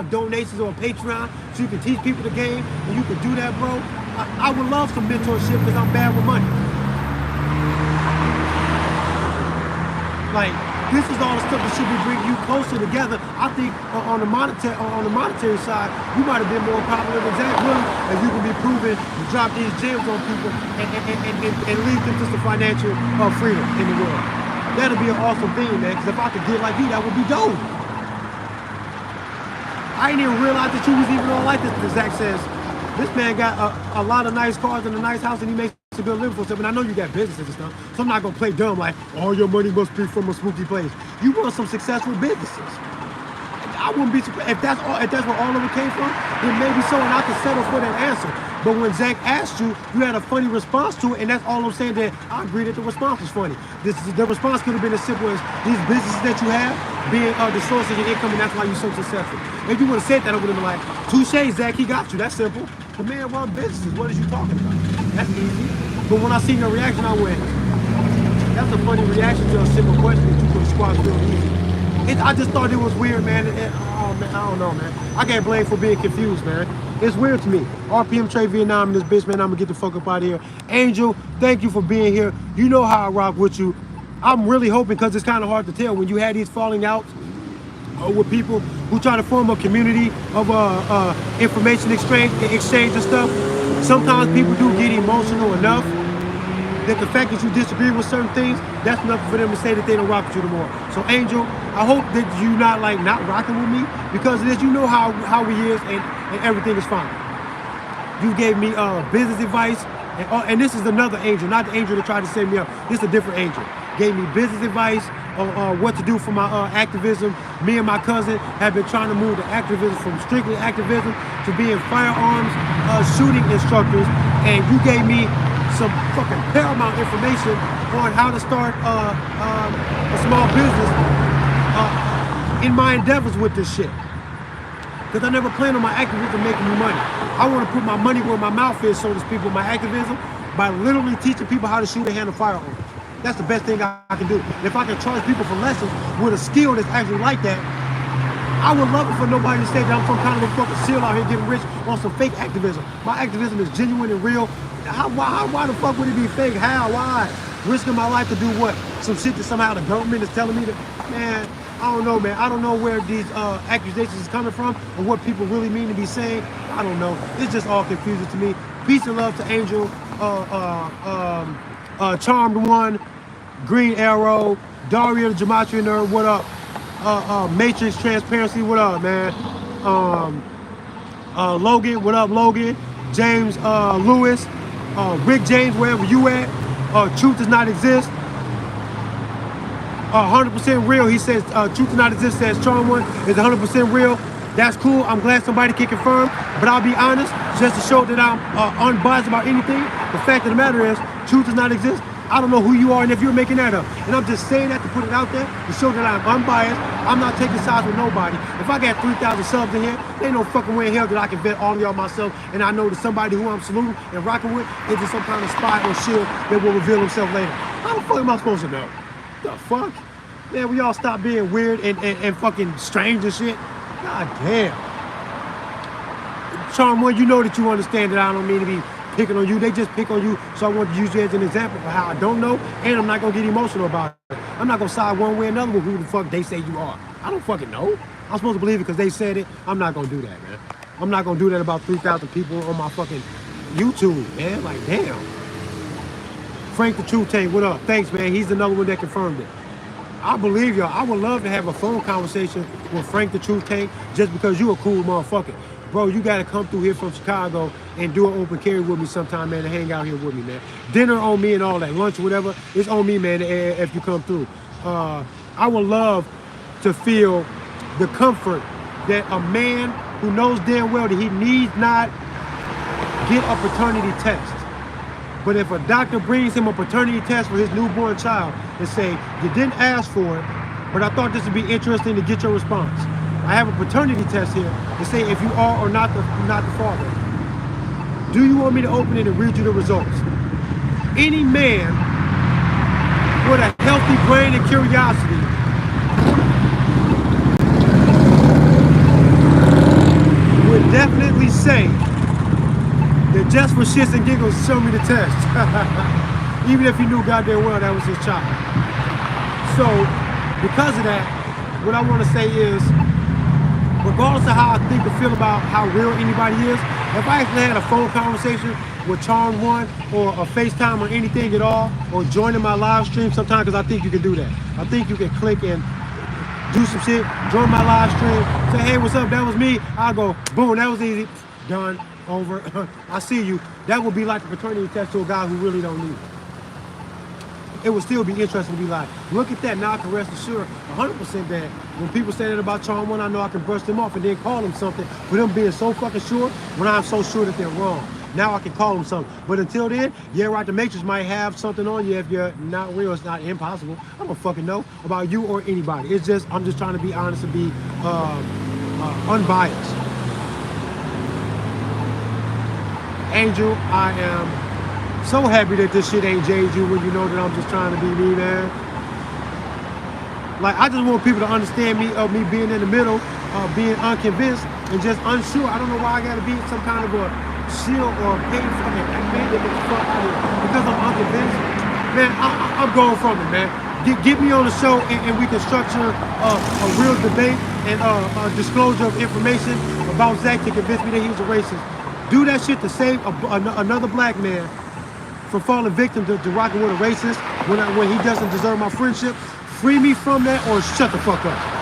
donations or a Patreon so you can teach people the game, and you can do that, bro. I would love some mentorship because I'm bad with money. Like, this is all the stuff that should be bringing you closer together. I think on the monetary side, you might have been more popular than Zach Williams, and you can be proven to drop these gems on people and lead them to some financial freedom in the world. That'll be an awesome thing, man, because if I could get like you, that would be dope. I didn't even realize that you was even all like this, Zach says. This man got a lot of nice cars and a nice house, and he makes a good living for himself. And I know you got businesses and stuff, so I'm not gonna play dumb like all your money must be from a spooky place. You want some successful businesses. I wouldn't be surprised if that's where all of it came from. Then maybe so, and I could settle for that answer. But when Zach asked you, you had a funny response to it, and that's all I'm saying. That I agree that the response was funny. The response could have been as simple as these businesses that you have being the source of your income, and that's why you're so successful. If you would have said that, I would have been like, touche, Zach, he got you. That's simple. The man run businesses. What is you talking about? That's easy. But when I seen your reaction, I went, that's a funny reaction to a simple question that you could have squashed real easy. I just thought it was weird, man. Oh, man, I don't know, man. I can't blame for being confused, man. It's weird to me. RPM Trade Vietnam in this bitch, man. I'm gonna get the fuck up out of here. Angel, thank you for being here. You know how I rock with you. I'm really hoping, because it's kind of hard to tell when you had these falling outs with people who try to form a community of information exchange and stuff. Sometimes people do get emotional enough that the fact that you disagree with certain things, that's enough for them to say that they don't rock with you no more. So Angel, I hope that you not rocking with me because of this. You know how he is, and everything is fine. You gave me business advice, and this is another Angel, not the Angel that tried to set me up. This is a different Angel. Gave me business advice on what to do for my activism. Me and my cousin have been trying to move the activism from strictly activism to being firearms shooting instructors, and you gave me some fucking paramount information on how to start a small business in my endeavors with this shit. Because I never planned on my activism making me money. I want to put my money where my mouth is, so to speak, with my activism by literally teaching people how to shoot and handle firearms. That's the best thing I can do. And if I can charge people for lessons with a skill that's actually like that, I would love it for nobody to say that I'm some kind of a fucking seal out here getting rich on some fake activism. My activism is genuine and real. Why the fuck would it be fake? How? Why? Risking my life to do what? Some shit that somehow the government is telling me to, man, I don't know, man. I don't know where these accusations is coming from or what people really mean to be saying. I don't know. It's just all confusing to me. Peace and love to Angel, Charmed One, Green Arrow, Daria the Gematria Nerd, what up? Matrix Transparency, what up, man? Logan, what up, Logan? James Lewis, Rick James, wherever you at. Truth does not exist. 100% real. He says truth does not exist. Says Charm One is 100% real. That's cool. I'm glad somebody can confirm. But I'll be honest, just to show that I'm unbiased about anything. The fact of the matter is, truth does not exist. I don't know who you are and if you're making that up. And I'm just saying that to put it out there to show that I'm unbiased. I'm not taking sides with nobody. If I got 3,000 subs in here, there ain't no fucking way in hell that I can vet all of y'all myself. And I know that somebody who I'm saluting and rocking with is just some kind of spy or shield that will reveal himself later. How the fuck am I supposed to know? The fuck? Man, we all stop being weird and fucking strange and shit. God damn. Charm One, you know that you understand that I don't mean to be picking on you. They just pick on you, so I want to use you as an example for how I don't know, and I'm not going to get emotional about it. I'm not going to side one way or another with who the fuck they say you are. I don't fucking know. I'm supposed to believe it because they said it. I'm not going to do that, man. I'm not going to do that about 3,000 people on my fucking YouTube, man. Like, damn. Frank the Truth Tank, what up? Thanks, man. He's another one that confirmed it. I believe y'all. I would love to have a phone conversation with Frank the Truth Tank just because you a cool motherfucker. Bro, you got to come through here from Chicago and do an open carry with me sometime, man, and hang out here with me, man. Dinner on me and all that, lunch or whatever, it's on me, man, if you come through. I would love to feel the comfort that a man who knows damn well that he needs not get a paternity test. But if a doctor brings him a paternity test for his newborn child and say, you didn't ask for it, but I thought this would be interesting to get your response. I have a paternity test here to say if you are or not the father. Do you want me to open it and read you the results? Any man with a healthy brain and curiosity would definitely say that just for shits and giggles, show me the test. Even if he knew goddamn well that was his child. So, because of that, what I want to say is, regardless of how I think or feel about how real anybody is, if I actually had a phone conversation with Charm One or a FaceTime or anything at all, or joining my live stream sometime, because I think you can do that. I think you can click and do some shit, join my live stream, say, hey, what's up, that was me. I'll go, boom, that was easy, done, over. I see you. That would be like a paternity test to a guy who really don't need it. It would still be interesting to be like, look at that, now I can rest assured 100% that when people say that about Charm One, I know I can brush them off and then call them something for them being so fucking sure when I'm so sure that they're wrong. Now I can call them something. But until then, yeah, right, the Matrix might have something on you if you're not real. It's not impossible. I don't fucking know about you or anybody. It's just, I'm just trying to be honest and be unbiased. Angel, I am so happy that this shit ain't jade you when you know that I'm just trying to be me, man. Like, I just want people to understand me of me being in the middle, being unconvinced and just unsure. I don't know why I gotta be some kind of a shield or pay fucking man, get the fuck out of here. Because I'm unconvinced, man, I'm going from it, man. Get me on the show and we can structure a real debate and a disclosure of information about Zach to convince me that he was a racist. Do that shit to save another black man from falling victim to rocking with a racist when he doesn't deserve my friendship. Free me from that or shut the fuck up.